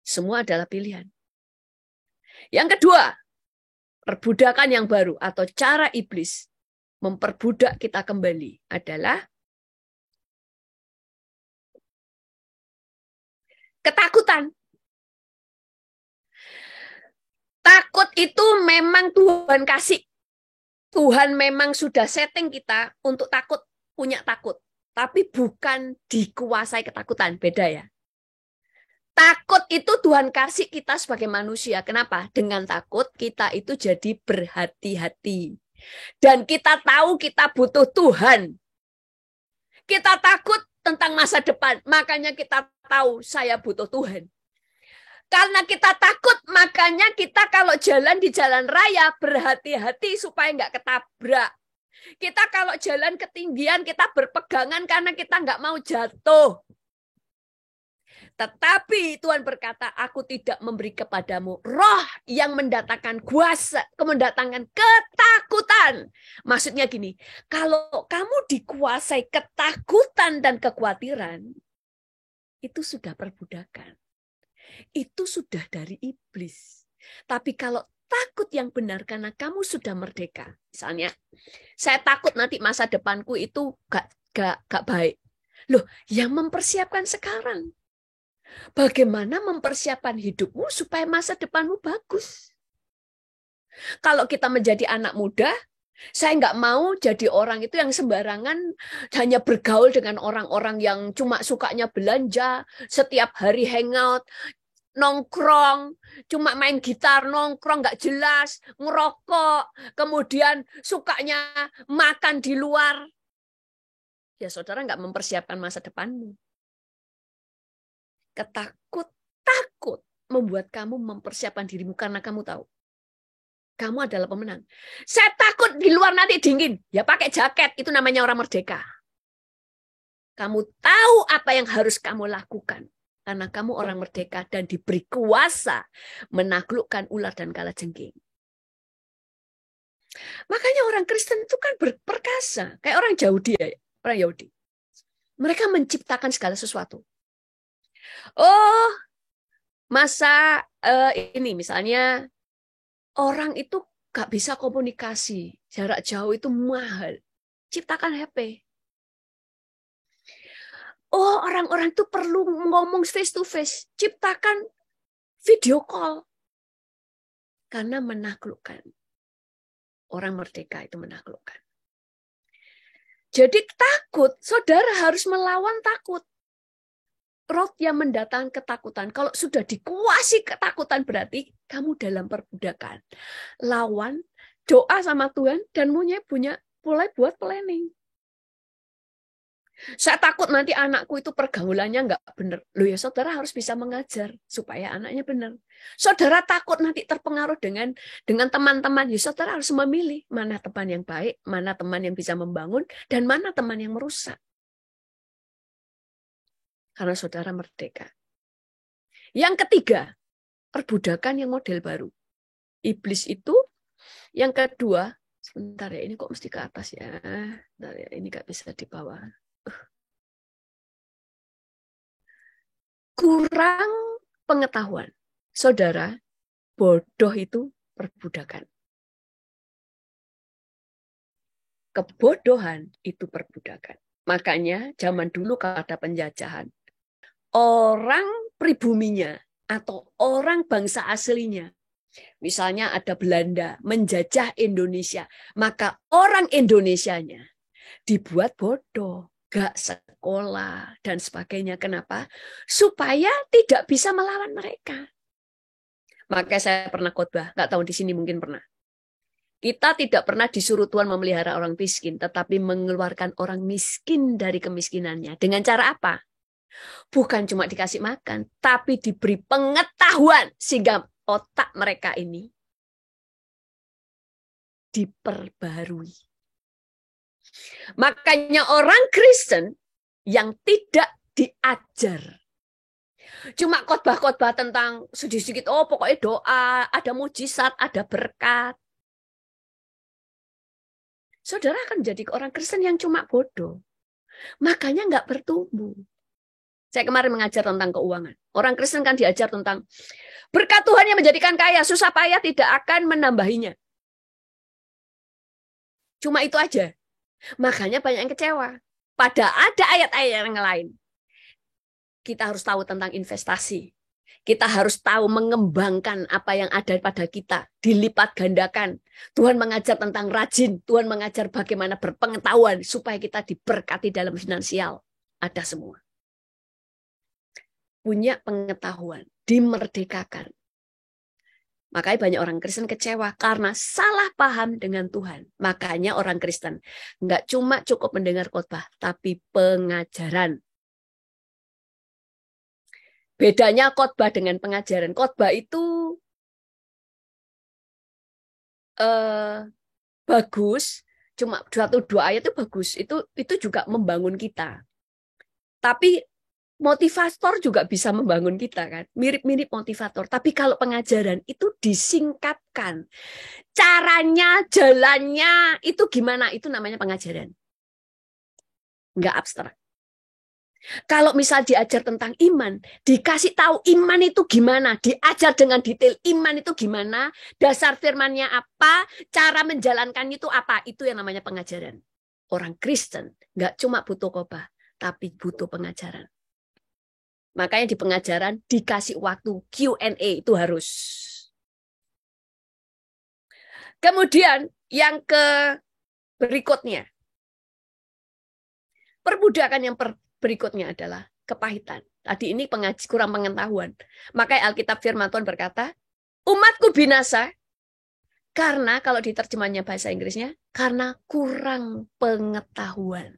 Semua adalah pilihan. Yang kedua, perbudakan yang baru atau cara iblis memperbudak kita kembali adalah ketakutan. Takut itu memang Tuhan kasih. Tuhan memang sudah setting kita untuk takut, punya takut. Tapi bukan dikuasai ketakutan, beda ya. Takut itu Tuhan kasih kita sebagai manusia. Kenapa? Dengan takut kita itu jadi berhati-hati. Dan kita tahu kita butuh Tuhan. Kita takut tentang masa depan. Makanya kita tahu saya butuh Tuhan. Karena kita takut, makanya kita kalau jalan di jalan raya berhati-hati supaya nggak ketabrak. Kita kalau jalan ketinggian, kita berpegangan karena kita nggak mau jatuh. Tetapi Tuhan berkata, aku tidak memberi kepadamu roh yang mendatangkan kuasa, mendatangkan ketakutan. Maksudnya gini, kalau kamu dikuasai ketakutan dan kekhawatiran, itu sudah perbudakan. Itu sudah dari iblis. Tapi kalau takut yang benar karena kamu sudah merdeka. Misalnya, saya takut nanti masa depanku itu gak baik. Loh, yang mempersiapkan sekarang. Bagaimana mempersiapkan hidupmu supaya masa depanmu bagus? Kalau kita menjadi anak muda, saya nggak mau jadi orang itu yang sembarangan hanya bergaul dengan orang-orang yang cuma sukanya belanja, setiap hari hangout, nongkrong, cuma main gitar, nongkrong nggak jelas, ngerokok, kemudian sukanya makan di luar. Ya saudara nggak mempersiapkan masa depanmu. Takut membuat kamu mempersiapkan dirimu karena kamu tahu. Kamu adalah pemenang. Saya takut di luar nanti dingin. Ya pakai jaket, itu namanya orang merdeka. Kamu tahu apa yang harus kamu lakukan. Karena kamu orang merdeka dan diberi kuasa menaklukkan ular dan kalajengking. Makanya orang Kristen itu kan berperkasa. Kayak orang Yahudi ya. Orang Yahudi. Mereka menciptakan segala sesuatu. Oh, masa ini misalnya orang itu gak bisa komunikasi. Jarak jauh itu mahal. Ciptakan HP. Oh, orang-orang itu perlu ngomong face to face. Ciptakan video call. Karena menaklukkan. Orang merdeka itu menaklukkan. Jadi takut, saudara harus melawan takut. Roh yang mendatangkan ketakutan. Kalau sudah dikuasai ketakutan berarti kamu dalam perbudakan. Lawan, doa sama Tuhan, dan mulai buat planning. Saya takut nanti anakku itu pergaulannya nggak benar. Loh ya saudara harus bisa mengajar supaya anaknya benar. Saudara takut nanti terpengaruh dengan teman-teman. Ya saudara harus memilih mana teman yang baik, mana teman yang bisa membangun, dan mana teman yang merusak. Karena saudara merdeka. Yang ketiga, perbudakan yang model baru. Iblis itu yang kedua, sebentar ya, ini kok mesti ke atas ya. Bentar ya, ini nggak bisa di bawah. Kurang pengetahuan. Saudara, bodoh itu perbudakan. kebodohan itu perbudakan. Makanya zaman dulu kalau ada penjajahan, orang pribuminya atau orang bangsa aslinya, misalnya ada Belanda menjajah Indonesia, maka orang Indonesianya dibuat bodoh, gak sekolah, dan sebagainya. Kenapa? Supaya tidak bisa melawan mereka. Maka saya pernah khotbah, gak tahu di sini mungkin pernah. Kita tidak pernah disuruh Tuhan memelihara orang miskin, tetapi mengeluarkan orang miskin dari kemiskinannya. Dengan cara apa? Bukan cuma dikasih makan, tapi diberi pengetahuan sehingga otak mereka ini diperbarui. Makanya orang Kristen yang tidak diajar, cuma khotbah-khotbah tentang sedikit-sedikit, oh pokoknya doa, ada mujizat, ada berkat. Saudara akan jadi orang Kristen yang cuma bodoh. Makanya nggak bertumbuh. Saya kemarin mengajar tentang keuangan. Orang Kristen kan diajar tentang berkat Tuhan yang menjadikan kaya, susah payah tidak akan menambahinya. Cuma itu aja. Makanya banyak yang kecewa. Pada ada ayat-ayat yang lain. Kita harus tahu tentang investasi. Kita harus tahu mengembangkan apa yang ada pada kita. Dilipat gandakan. Tuhan mengajar tentang rajin. Tuhan mengajar bagaimana berpengetahuan. Supaya kita diberkati dalam finansial. Ada semua. Punya pengetahuan. Dimerdekakan. Makanya banyak orang Kristen kecewa. Karena salah paham dengan Tuhan. Makanya orang Kristen nggak cuma cukup mendengar khotbah. Tapi pengajaran. Bedanya khotbah dengan pengajaran. Khotbah itu bagus, cuma 1-2 ayat itu bagus. Itu juga membangun kita. Tapi motivator juga bisa membangun kita kan. Mirip-mirip motivator. Tapi kalau pengajaran itu disingkatkan. Caranya, jalannya itu gimana? Itu namanya pengajaran. Nggak abstrak. Kalau misal diajar tentang iman, dikasih tahu iman itu gimana, diajar dengan detail iman itu gimana, dasar firmannya apa, cara menjalankannya itu apa, itu yang namanya pengajaran. Orang Kristen nggak cuma butuh khotbah, tapi butuh pengajaran. Makanya di pengajaran dikasih waktu Q&A itu harus. Kemudian yang berikutnya, perbudakan yang berikutnya adalah kepahitan. Tadi ini kurang pengetahuan. Makanya Alkitab firman Tuhan berkata, umatku binasa karena, kalau di terjemahnya bahasa Inggrisnya, karena kurang pengetahuan.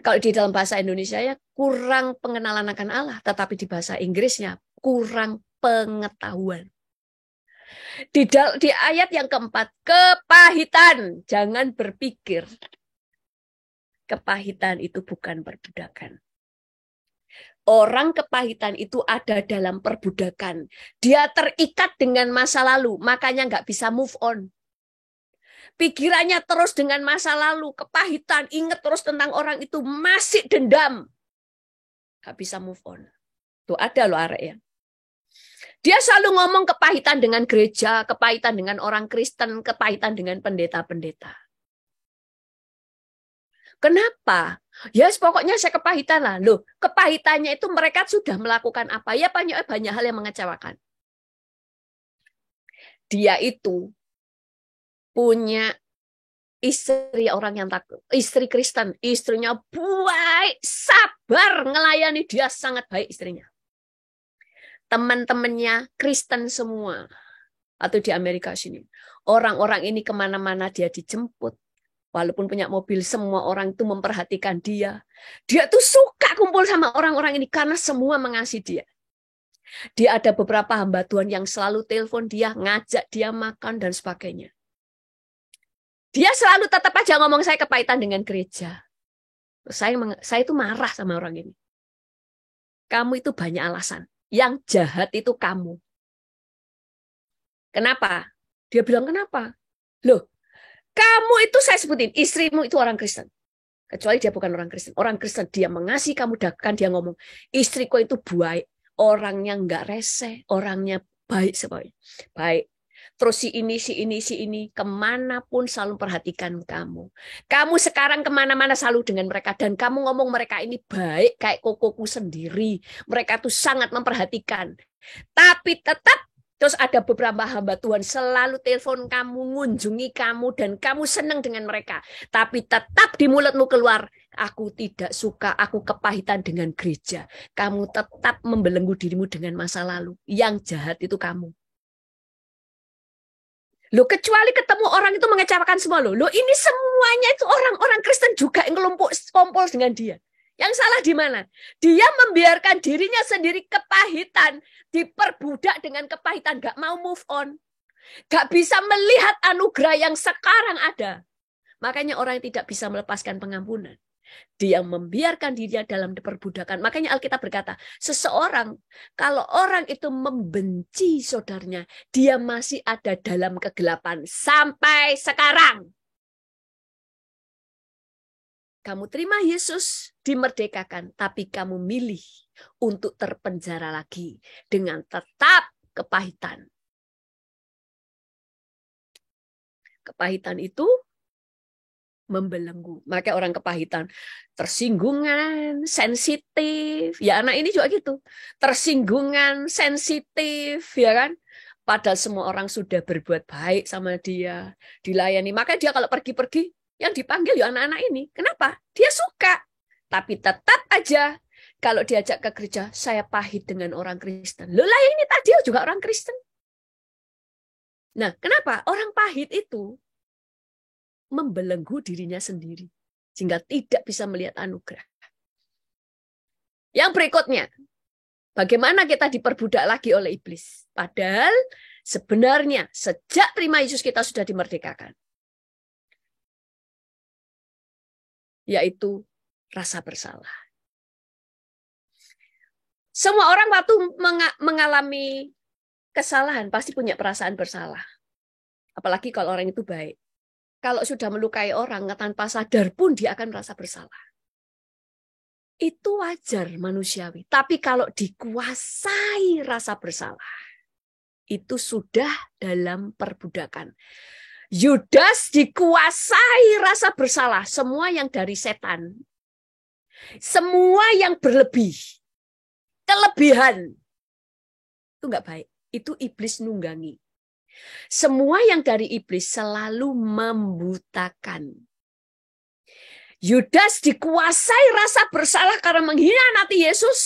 Kalau di dalam bahasa Indonesia ya kurang pengenalan akan Allah, tetapi di bahasa Inggrisnya kurang pengetahuan. Di ayat yang keempat, kepahitan. Jangan berpikir kepahitan itu bukan perbudakan. Orang kepahitan itu ada dalam perbudakan. Dia terikat dengan masa lalu, makanya nggak bisa move on. Pikirannya terus dengan masa lalu, kepahitan, ingat terus tentang orang itu, masih dendam. Nggak bisa move on. Tuh ada loh arek ya. Dia selalu ngomong kepahitan dengan gereja, kepahitan dengan orang Kristen, kepahitan dengan pendeta-pendeta. Kenapa? Ya pokoknya saya kepahitan lah. Loh, kepahitannya itu mereka sudah melakukan apa? Ya banyak hal yang mengecewakan. Dia itu punya istri orang yang takut. Istri Kristen. Istrinya baik, sabar, ngelayani dia sangat baik istrinya. Teman-temannya Kristen semua. Atau di Amerika sini. Orang-orang ini kemana-mana dia dijemput. Walaupun punya mobil, semua orang itu memperhatikan dia. Dia tuh suka kumpul sama orang-orang ini karena semua mengasihi dia. Dia ada beberapa hamba Tuhan yang selalu telepon dia, ngajak dia makan dan sebagainya. Dia selalu tetap aja ngomong saya kepahitan dengan gereja. Saya itu marah sama orang ini. Kamu itu banyak alasan. Yang jahat itu kamu. Kenapa? Dia bilang kenapa? Loh, kamu itu saya sebutin, istrimu itu orang Kristen. Kecuali dia bukan orang Kristen. Orang Kristen, dia mengasihi kamu, bahkan dia ngomong, istriku itu baik. Orangnya nggak rese, orangnya baik semuanya. Baik. Terus si ini, si ini, si ini. Kemanapun selalu perhatikan kamu. Kamu sekarang kemana-mana selalu dengan mereka. Dan kamu ngomong mereka ini baik kayak kokoku sendiri. Mereka tuh sangat memperhatikan. Tapi tetap terus ada beberapa hamba Tuhan selalu telepon kamu, ngunjungi kamu, dan kamu senang dengan mereka. Tapi tetap di mulutmu keluar, aku tidak suka, aku kepahitan dengan gereja. Kamu tetap membelenggu dirimu dengan masa lalu. Yang jahat itu kamu. Loh, kecuali ketemu orang itu mengecewakan semua loh. Loh, ini semuanya itu orang-orang Kristen juga yang ngelumpuk kompol dengan dia. Yang salah di mana? Dia membiarkan dirinya sendiri kepahitan, diperbudak dengan kepahitan, gak mau move on. Gak bisa melihat anugerah yang sekarang ada. Makanya orang yang tidak bisa melepaskan pengampunan. Dia membiarkan dirinya dalam perbudakan. Makanya Alkitab berkata, seseorang, kalau orang itu membenci saudaranya, dia masih ada dalam kegelapan sampai sekarang. Kamu terima Yesus, dimerdekakan, tapi kamu milih untuk terpenjara lagi dengan tetap kepahitan. Kepahitan itu membelenggu. Maka orang kepahitan tersinggungan, sensitif. Ya anak ini juga gitu. Tersinggungan, sensitif, ya kan? Padahal semua orang sudah berbuat baik sama dia, dilayani. Maka dia kalau pergi-pergi, yang dipanggil ya anak-anak ini. Kenapa? Dia suka. Tapi tetap aja kalau diajak ke gereja, saya pahit dengan orang Kristen. Loh lah ini tadi juga orang Kristen. Nah, kenapa? Orang pahit itu membelenggu dirinya sendiri sehingga tidak bisa melihat anugerah. Yang berikutnya, bagaimana kita diperbudak lagi oleh iblis? Padahal sebenarnya sejak terima Yesus kita sudah dimerdekakan. Yaitu rasa bersalah. Semua orang waktu mengalami kesalahan pasti punya perasaan bersalah. Apalagi kalau orang itu baik. Kalau sudah melukai orang tanpa sadar pun dia akan merasa bersalah. Itu wajar manusiawi. Tapi kalau dikuasai rasa bersalah, itu sudah dalam perbudakan. Yudas dikuasai rasa bersalah. Semua yang dari setan. Semua yang berlebih. Kelebihan. Itu enggak baik. Itu iblis nunggangi. Semua yang dari iblis selalu membutakan. Yudas dikuasai rasa bersalah karena mengkhianati Yesus.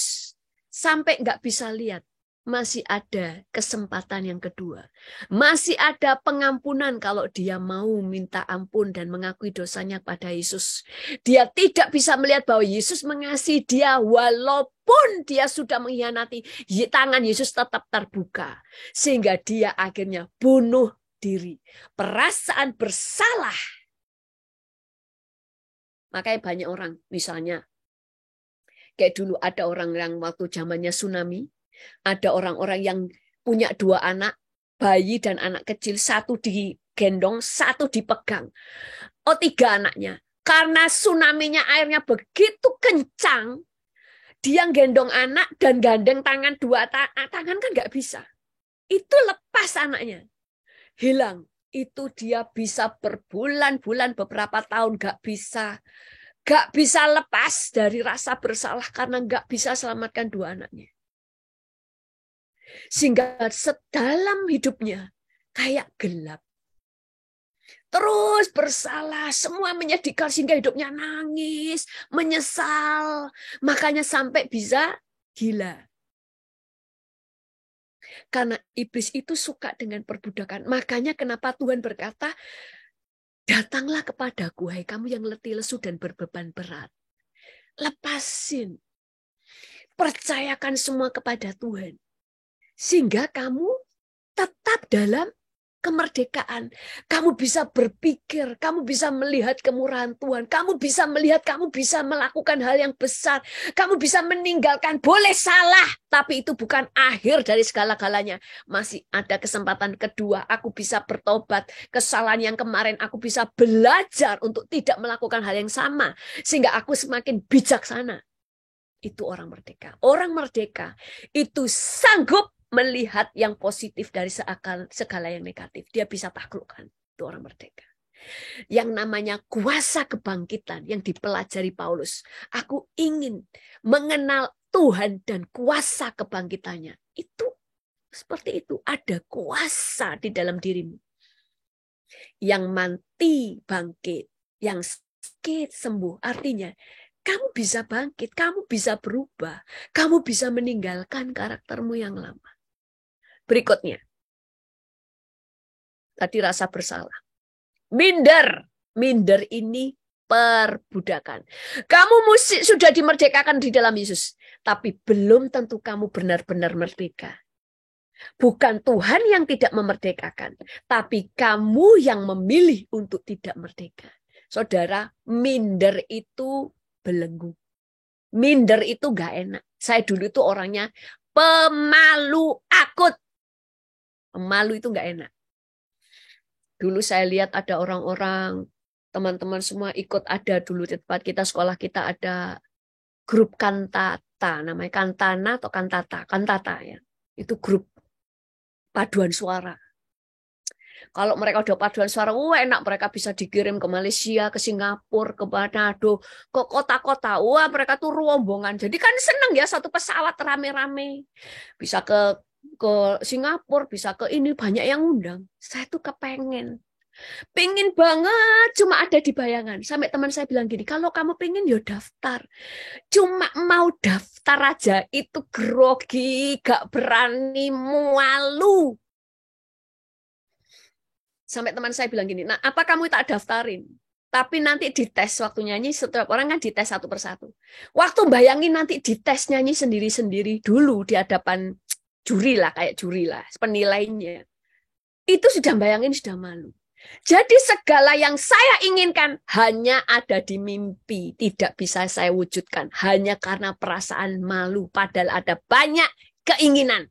Sampai nggak bisa lihat. Masih ada kesempatan yang kedua. Masih ada pengampunan kalau dia mau minta ampun dan mengakui dosanya pada Yesus. Dia tidak bisa melihat bahwa Yesus mengasihi dia walaupun dia sudah mengkhianati. Tangan Yesus tetap terbuka. Sehingga dia akhirnya bunuh diri. Perasaan bersalah. Makanya banyak orang, misalnya kayak dulu ada orang yang waktu zamannya tsunami. Ada orang-orang yang punya 2 anak, bayi dan anak kecil, satu digendong, satu dipegang. Oh, 3 anaknya. Karena tsunami-nya airnya begitu kencang, dia gendong anak dan gandeng tangan 2 tangan kan nggak bisa. Itu lepas anaknya. Hilang. Itu dia bisa berbulan-bulan, beberapa tahun nggak bisa. Nggak bisa lepas dari rasa bersalah karena nggak bisa selamatkan 2 anaknya. Sehingga sedalam hidupnya kayak gelap. Terus bersalah, semua menyedihkan sehingga hidupnya nangis, menyesal. Makanya sampai bisa gila. Karena iblis itu suka dengan perbudakan. Makanya kenapa Tuhan berkata, datanglah kepadaku, hai kamu yang letih lesu dan berbeban berat. Lepasin. Percayakan semua kepada Tuhan. Sehingga kamu tetap dalam kemerdekaan. Kamu bisa berpikir, kamu bisa melihat kemurahan Tuhan, kamu bisa melihat, kamu bisa melakukan hal yang besar, kamu bisa meninggalkan, boleh salah, tapi itu bukan akhir dari segala-galanya. Masih ada kesempatan kedua, aku bisa bertobat, kesalahan yang kemarin aku bisa belajar untuk tidak melakukan hal yang sama, sehingga aku semakin bijaksana. Itu orang merdeka. Orang merdeka itu sanggup melihat yang positif dari segala yang negatif. Dia bisa taklukkan. Itu orang merdeka. Yang namanya kuasa kebangkitan yang dipelajari Paulus. Aku ingin mengenal Tuhan dan kuasa kebangkitannya. Itu seperti itu. Ada kuasa di dalam dirimu. Yang mati bangkit. Yang sakit sembuh. Artinya kamu bisa bangkit. Kamu bisa berubah. Kamu bisa meninggalkan karaktermu yang lama. Berikutnya. Tadi rasa bersalah. Minder. Minder ini perbudakan. Kamu sudah dimerdekakan di dalam Yesus. Tapi belum tentu kamu benar-benar merdeka. Bukan Tuhan yang tidak memerdekakan. Tapi kamu yang memilih untuk tidak merdeka. Saudara, minder itu belenggu. Minder itu gak enak. Saya dulu itu orangnya pemalu akut. Pemalu itu gak enak. Dulu saya lihat ada orang-orang, teman-teman semua ikut ada dulu di tempat kita, sekolah kita ada grup kantata, namanya kantana atau kantata ya. Itu grup paduan suara. Kalau mereka udah paduan suara, enak, mereka bisa dikirim ke Malaysia, ke Singapura, ke Manado, ke kota-kota. Wah, mereka tuh rombongan. Jadi kan seneng ya satu pesawat rame-rame. Bisa ke Singapura, bisa ke ini, banyak yang undang. Saya tuh kepengen banget, cuma ada di bayangan. Sampai teman saya bilang gini, kalau kamu pengen ya daftar. Cuma mau daftar aja itu grogi, gak berani, malu. Sampai teman saya bilang gini, nah apa kamu tak daftarin? Tapi nanti dites waktu nyanyi, setiap orang kan dites satu persatu. Waktu bayangin nanti dites nyanyi sendiri-sendiri dulu di hadapan juri lah, kayak juri lah, penilainya. Itu sudah bayangin, sudah malu. Jadi segala yang saya inginkan hanya ada di mimpi, tidak bisa saya wujudkan. Hanya karena perasaan malu, padahal ada banyak keinginan.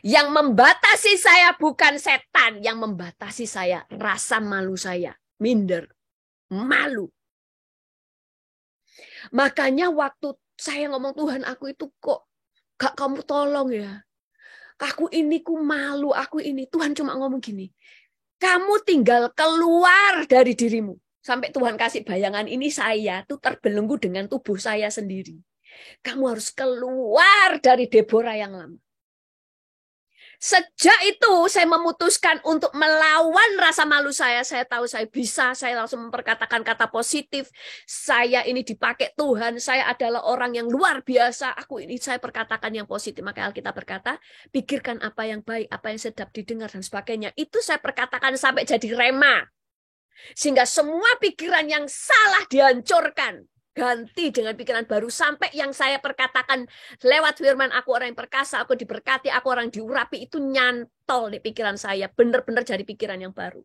Yang membatasi saya bukan setan, yang membatasi saya rasa malu saya, minder, malu. Makanya waktu saya ngomong, Tuhan aku itu kok gak kamu tolong ya. Aku ini ku malu, aku ini. Tuhan cuma ngomong gini, kamu tinggal keluar dari dirimu. Sampai Tuhan kasih bayangan ini saya tuh terbelenggu dengan tubuh saya sendiri. Kamu harus keluar dari Deborah yang lama. Sejak itu saya memutuskan untuk melawan rasa malu saya. Saya tahu saya bisa, saya langsung memperkatakan kata positif. Saya ini dipakai Tuhan, saya adalah orang yang luar biasa. Aku ini saya perkatakan yang positif. Maka Alkitab berkata, pikirkan apa yang baik, apa yang sedap didengar dan sebagainya. Itu saya perkatakan sampai jadi rema. Sehingga semua pikiran yang salah dihancurkan. Ganti dengan pikiran baru sampai yang saya perkatakan lewat firman aku orang yang perkasa, aku diberkati, aku orang diurapi, itu nyantol di pikiran saya. Benar-benar jadi pikiran yang baru.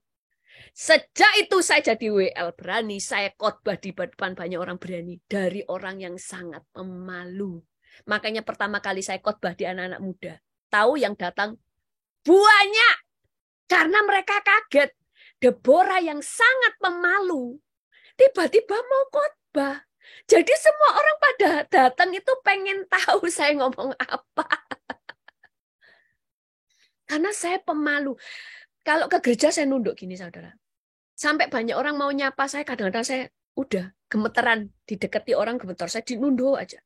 Sejak itu saya jadi WL berani, saya khotbah di depan banyak orang berani. Dari orang yang sangat pemalu. Makanya pertama kali saya khotbah di anak-anak muda. Tahu yang datang banyak. Karena mereka kaget. Deborah yang sangat pemalu. Tiba-tiba mau khotbah. Jadi semua orang pada datang itu pengen tahu saya ngomong apa. Karena saya pemalu. Kalau ke gereja saya nunduk gini saudara. Sampai banyak orang mau nyapa saya, kadang-kadang saya udah gemeteran. Didekati orang gemeter, saya dinunduk aja.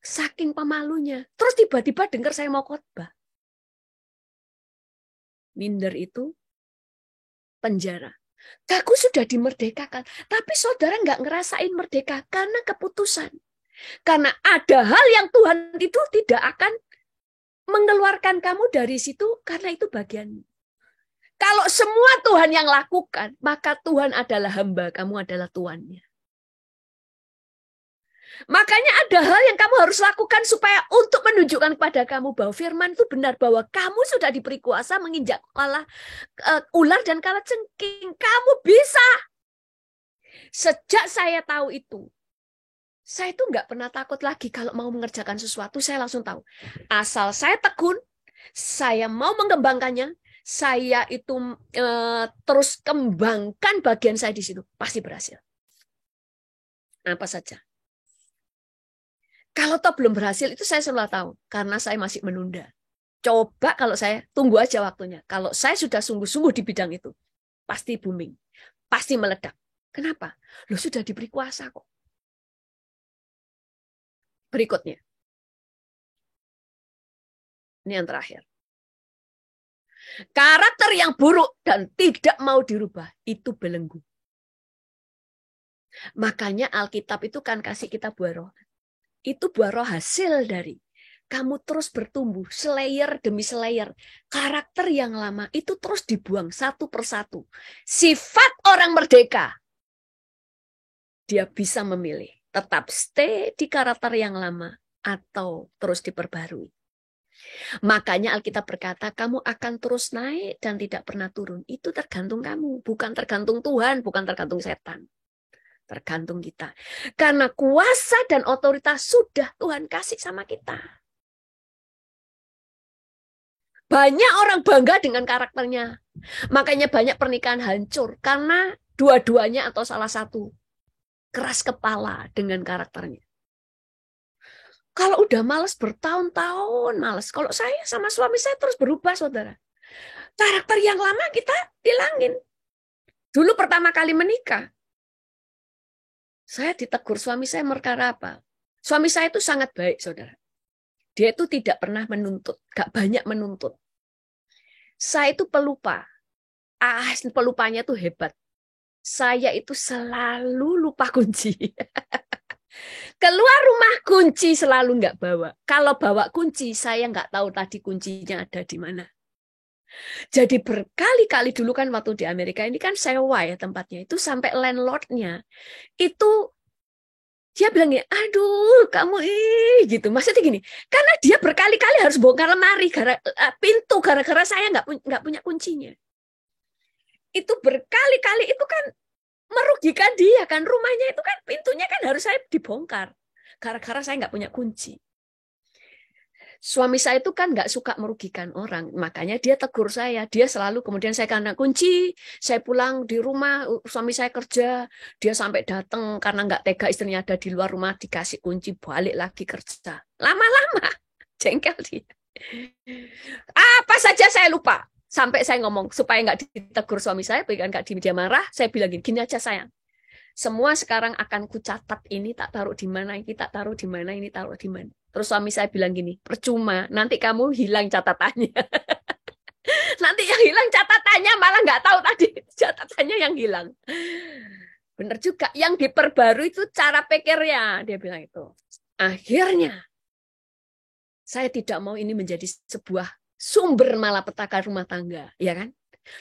Saking pemalunya. Terus tiba-tiba dengar saya mau khotbah. Minder itu penjara. Aku sudah dimerdekakan. Tapi saudara nggak ngerasain merdeka karena keputusan. Karena ada hal yang Tuhan itu tidak akan mengeluarkan kamu dari situ karena itu bagianmu. Kalau semua Tuhan yang lakukan, maka Tuhan adalah hamba, kamu adalah tuannya. Makanya ada hal yang kamu harus lakukan supaya untuk menunjukkan kepada kamu bahwa firman itu benar, bahwa kamu sudah diberi kuasa menginjak kepala ular dan kalajengking. Kamu bisa. Sejak saya tahu itu, saya itu nggak pernah takut lagi kalau mau mengerjakan sesuatu, saya langsung tahu. Asal saya tekun, saya mau mengembangkannya, saya itu terus kembangkan bagian saya di situ, pasti berhasil. Apa saja. Kalau toh belum berhasil, itu saya selalu tahu. Karena saya masih menunda. Coba kalau saya tunggu aja waktunya. Kalau saya sudah sungguh-sungguh di bidang itu, pasti booming, pasti meledak. Kenapa? Lo sudah diberi kuasa kok. Berikutnya, ini yang terakhir. Karakter yang buruk dan tidak mau dirubah, itu belenggu. Makanya Alkitab itu kan kasih kita buah roh. Itu buah roh hasil dari kamu terus bertumbuh, selayer demi selayer. Karakter yang lama itu terus dibuang satu persatu. Sifat orang merdeka, dia bisa memilih. Tetap stay di karakter yang lama atau terus diperbarui. Makanya Alkitab berkata, kamu akan terus naik dan tidak pernah turun. Itu tergantung kamu, bukan tergantung Tuhan, bukan tergantung setan. Tergantung kita. Karena kuasa dan otoritas sudah Tuhan kasih sama kita. Banyak orang bangga dengan karakternya. Makanya banyak pernikahan hancur. Karena dua-duanya atau salah satu keras kepala dengan karakternya. Kalau udah males bertahun-tahun, males. Kalau saya sama suami saya terus berubah, saudara. Karakter yang lama kita hilangin. Dulu pertama kali menikah, saya ditegur suami saya perkara apa? Suami saya itu sangat baik, saudara. Dia itu tidak pernah menuntut, gak banyak menuntut. Saya itu pelupa. Pelupanya tuh hebat. Saya itu selalu lupa kunci. Keluar rumah kunci selalu nggak bawa. Kalau bawa kunci, saya nggak tahu tadi kuncinya ada di mana. Jadi berkali-kali dulu kan waktu di Amerika ini kan sewa ya tempatnya. Itu sampai landlordnya itu dia bilang gini, aduh kamu gitu. Maksudnya gini, karena dia berkali-kali harus bongkar lemari, pintu gara-gara saya nggak punya kuncinya. Itu berkali-kali itu kan merugikan dia kan, rumahnya itu kan pintunya kan harus saya dibongkar gara-gara saya nggak punya kunci. Suami saya itu kan nggak suka merugikan orang, makanya dia tegur saya. Dia selalu kemudian saya karena kunci, saya pulang di rumah, suami saya kerja, dia sampai datang karena nggak tega istrinya ada di luar rumah, dikasih kunci, balik lagi kerja. Lama-lama jengkel dia. Apa saja saya lupa. Sampai saya ngomong supaya nggak ditegur suami saya, bukan nggak dia marah, saya bilang gini aja sayang. Semua sekarang akan kucatat, ini tak taruh di mana, ini tak taruh di mana, ini taruh di mana. Terus suami saya bilang gini, percuma, nanti kamu hilang catatannya. Nanti yang hilang catatannya malah nggak tahu tadi catatannya yang hilang. Bener juga, yang diperbarui itu cara pikirnya, dia bilang itu. Akhirnya, saya tidak mau ini menjadi sebuah sumber malapetaka rumah tangga, ya kan?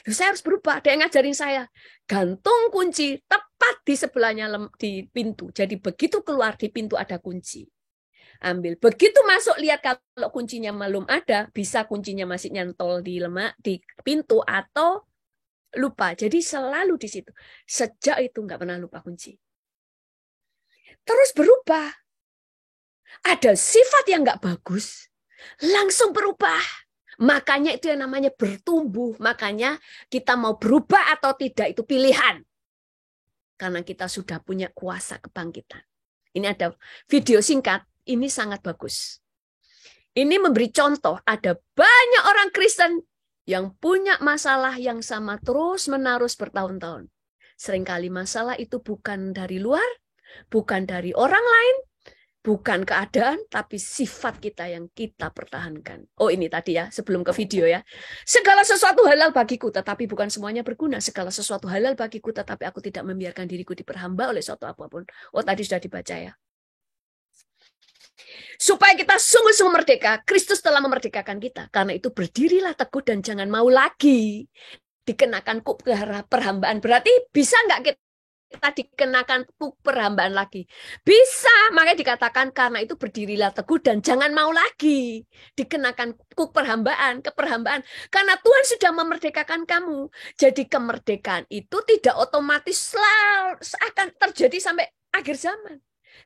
Loh, saya harus berubah. Ada yang ngajarin saya, gantung kunci tepat di sebelahnya di pintu. Jadi begitu keluar di pintu ada kunci. Ambil. Begitu masuk lihat kalau kuncinya belum ada, bisa kuncinya masih nyantol di di pintu atau lupa. Jadi selalu di situ. Sejak itu nggak pernah lupa kunci. Terus berubah. Ada sifat yang nggak bagus, langsung berubah. Makanya itu yang namanya bertumbuh. Makanya kita mau berubah atau tidak itu pilihan. Karena kita sudah punya kuasa kebangkitan. Ini ada video singkat. Ini sangat bagus. Ini memberi contoh. Ada banyak orang Kristen yang punya masalah yang sama terus-menerus bertahun-tahun. Seringkali masalah itu bukan dari luar, bukan dari orang lain, bukan keadaan, tapi sifat kita yang kita pertahankan. Oh ini tadi ya, sebelum ke video ya. Segala sesuatu halal bagiku, tetapi bukan semuanya berguna. Segala sesuatu halal bagiku, tetapi aku tidak membiarkan diriku diperhamba oleh suatu apapun. Oh tadi sudah dibaca ya. Supaya kita sungguh-sungguh merdeka, Kristus telah memerdekakan kita. Karena itu berdirilah teguh dan jangan mau lagi dikenakan kuk perhambaan. Berarti bisa nggak kita dikenakan kuk perhambaan lagi? Bisa, makanya dikatakan karena itu berdirilah teguh dan jangan mau lagi dikenakan kuk perhambaan, keperhambaan. Karena Tuhan sudah memerdekakan kamu. Jadi kemerdekaan itu tidak otomatis akan terjadi sampai akhir zaman.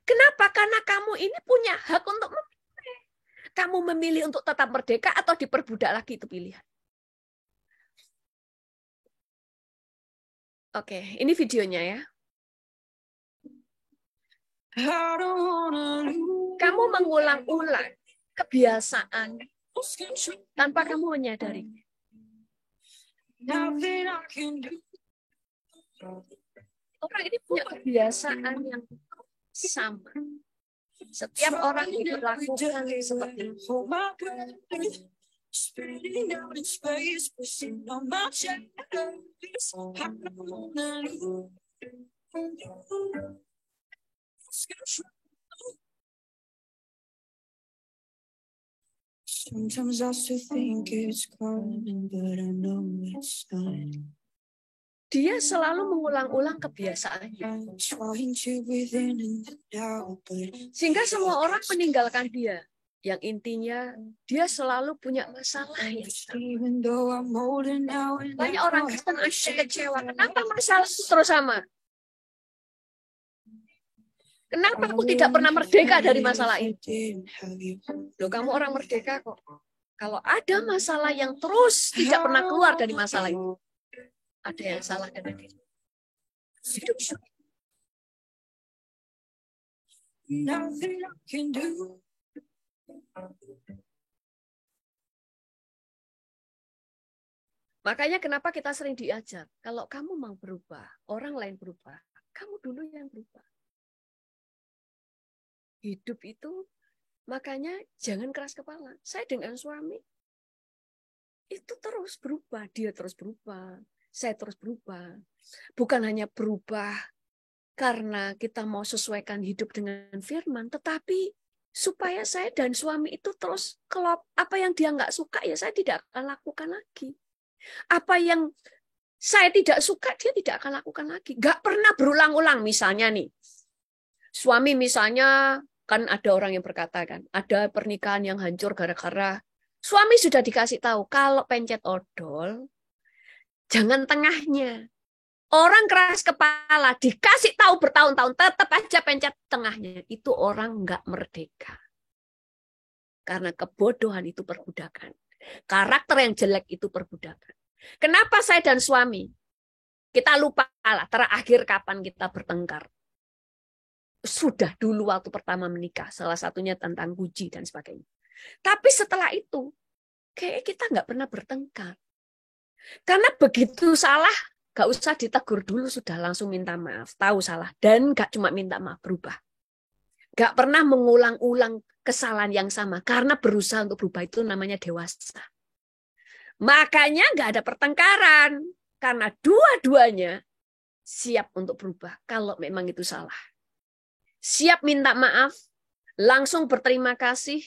Kenapa? Karena kamu ini punya hak untuk memilih. Kamu memilih untuk tetap merdeka atau diperbudak lagi, itu pilihan. Oke, ini videonya ya. Kamu mengulang-ulang kebiasaan tanpa kamu menyadari. Orang ini punya kebiasaan yang sama. Setiap orang diperlakukan seperti itu. Sometimes I still think it's coming, but I know it's not. Dia selalu mengulang-ulang kebiasaannya. Sehingga semua orang meninggalkan dia. Yang intinya, dia selalu punya masalah yang sama. Banyak orang Kristen ada kecewa. Kenapa masalah itu terus sama? Kenapa aku tidak pernah merdeka dari masalah ini? Loh, kamu orang merdeka kok. Kalau ada masalah yang terus tidak pernah keluar dari masalah itu, ada yang salah dengan diri. Hidup syukur. Makanya kenapa kita sering diajar, kalau kamu mau berubah, orang lain berubah, kamu dulu yang berubah. Hidup itu, makanya jangan keras kepala. Saya dengan suami, itu terus berubah, dia terus berubah, saya terus berubah. Bukan hanya berubah karena kita mau sesuaikan hidup dengan firman, tetapi supaya saya dan suami itu terus, kalau apa yang dia nggak suka, ya saya tidak akan lakukan lagi. Apa yang saya tidak suka, dia tidak akan lakukan lagi. Nggak pernah berulang-ulang. Misalnya nih, suami misalnya, kan ada orang yang berkata kan, ada pernikahan yang hancur gara-gara suami sudah dikasih tahu, kalau pencet odol, jangan tengahnya. Orang keras kepala, dikasih tahu bertahun-tahun, tetap aja pencet tengahnya. Itu orang nggak merdeka. Karena kebodohan itu perbudakan. Karakter yang jelek itu perbudakan. Kenapa saya dan suami? Kita lupa lah, terakhir kapan kita bertengkar. Sudah dulu waktu pertama menikah, salah satunya tentang puji dan sebagainya. Tapi setelah itu, kayak kita nggak pernah bertengkar. Karena begitu salah, nggak usah ditegur dulu, sudah langsung minta maaf. Tahu salah, dan nggak cuma minta maaf, berubah. Nggak pernah mengulang-ulang kesalahan yang sama, karena berusaha untuk berubah itu namanya dewasa. Makanya nggak ada pertengkaran, karena dua-duanya siap untuk berubah kalau memang itu salah. Siap minta maaf, langsung berterima kasih.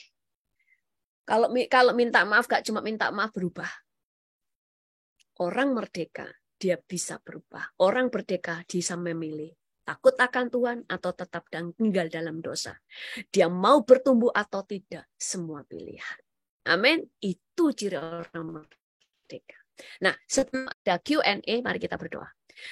Kalau minta maaf, gak cuma minta maaf, berubah. Orang merdeka, dia bisa berubah. Orang merdeka, dia bisa memilih. Takut akan Tuhan atau tetap tinggal dalam dosa. Dia mau bertumbuh atau tidak, semua pilihan. Amin. Itu ciri orang merdeka. Nah, sebelum ada Q&A, mari kita berdoa.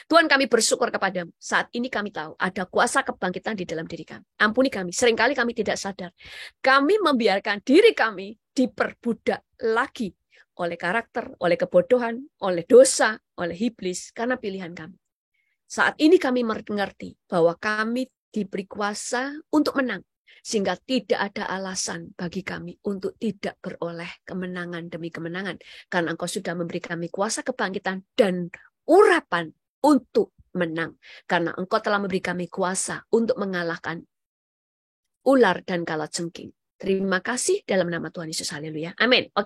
Tuhan, kami bersyukur kepadamu. Saat ini kami tahu ada kuasa kebangkitan di dalam diri kami. Ampuni kami, seringkali kami tidak sadar. Kami membiarkan diri kami diperbudak lagi oleh karakter, oleh kebodohan, oleh dosa, oleh iblis, karena pilihan kami. Saat ini kami mengerti bahwa kami diberi kuasa untuk menang, sehingga tidak ada alasan bagi kami untuk tidak beroleh kemenangan demi kemenangan, karena Engkau sudah memberi kami kuasa kebangkitan dan urapan untuk menang. Karena Engkau telah memberi kami kuasa untuk mengalahkan ular dan kalajengking. Terima kasih dalam nama Tuhan Yesus. Haleluya. Amin. Oke.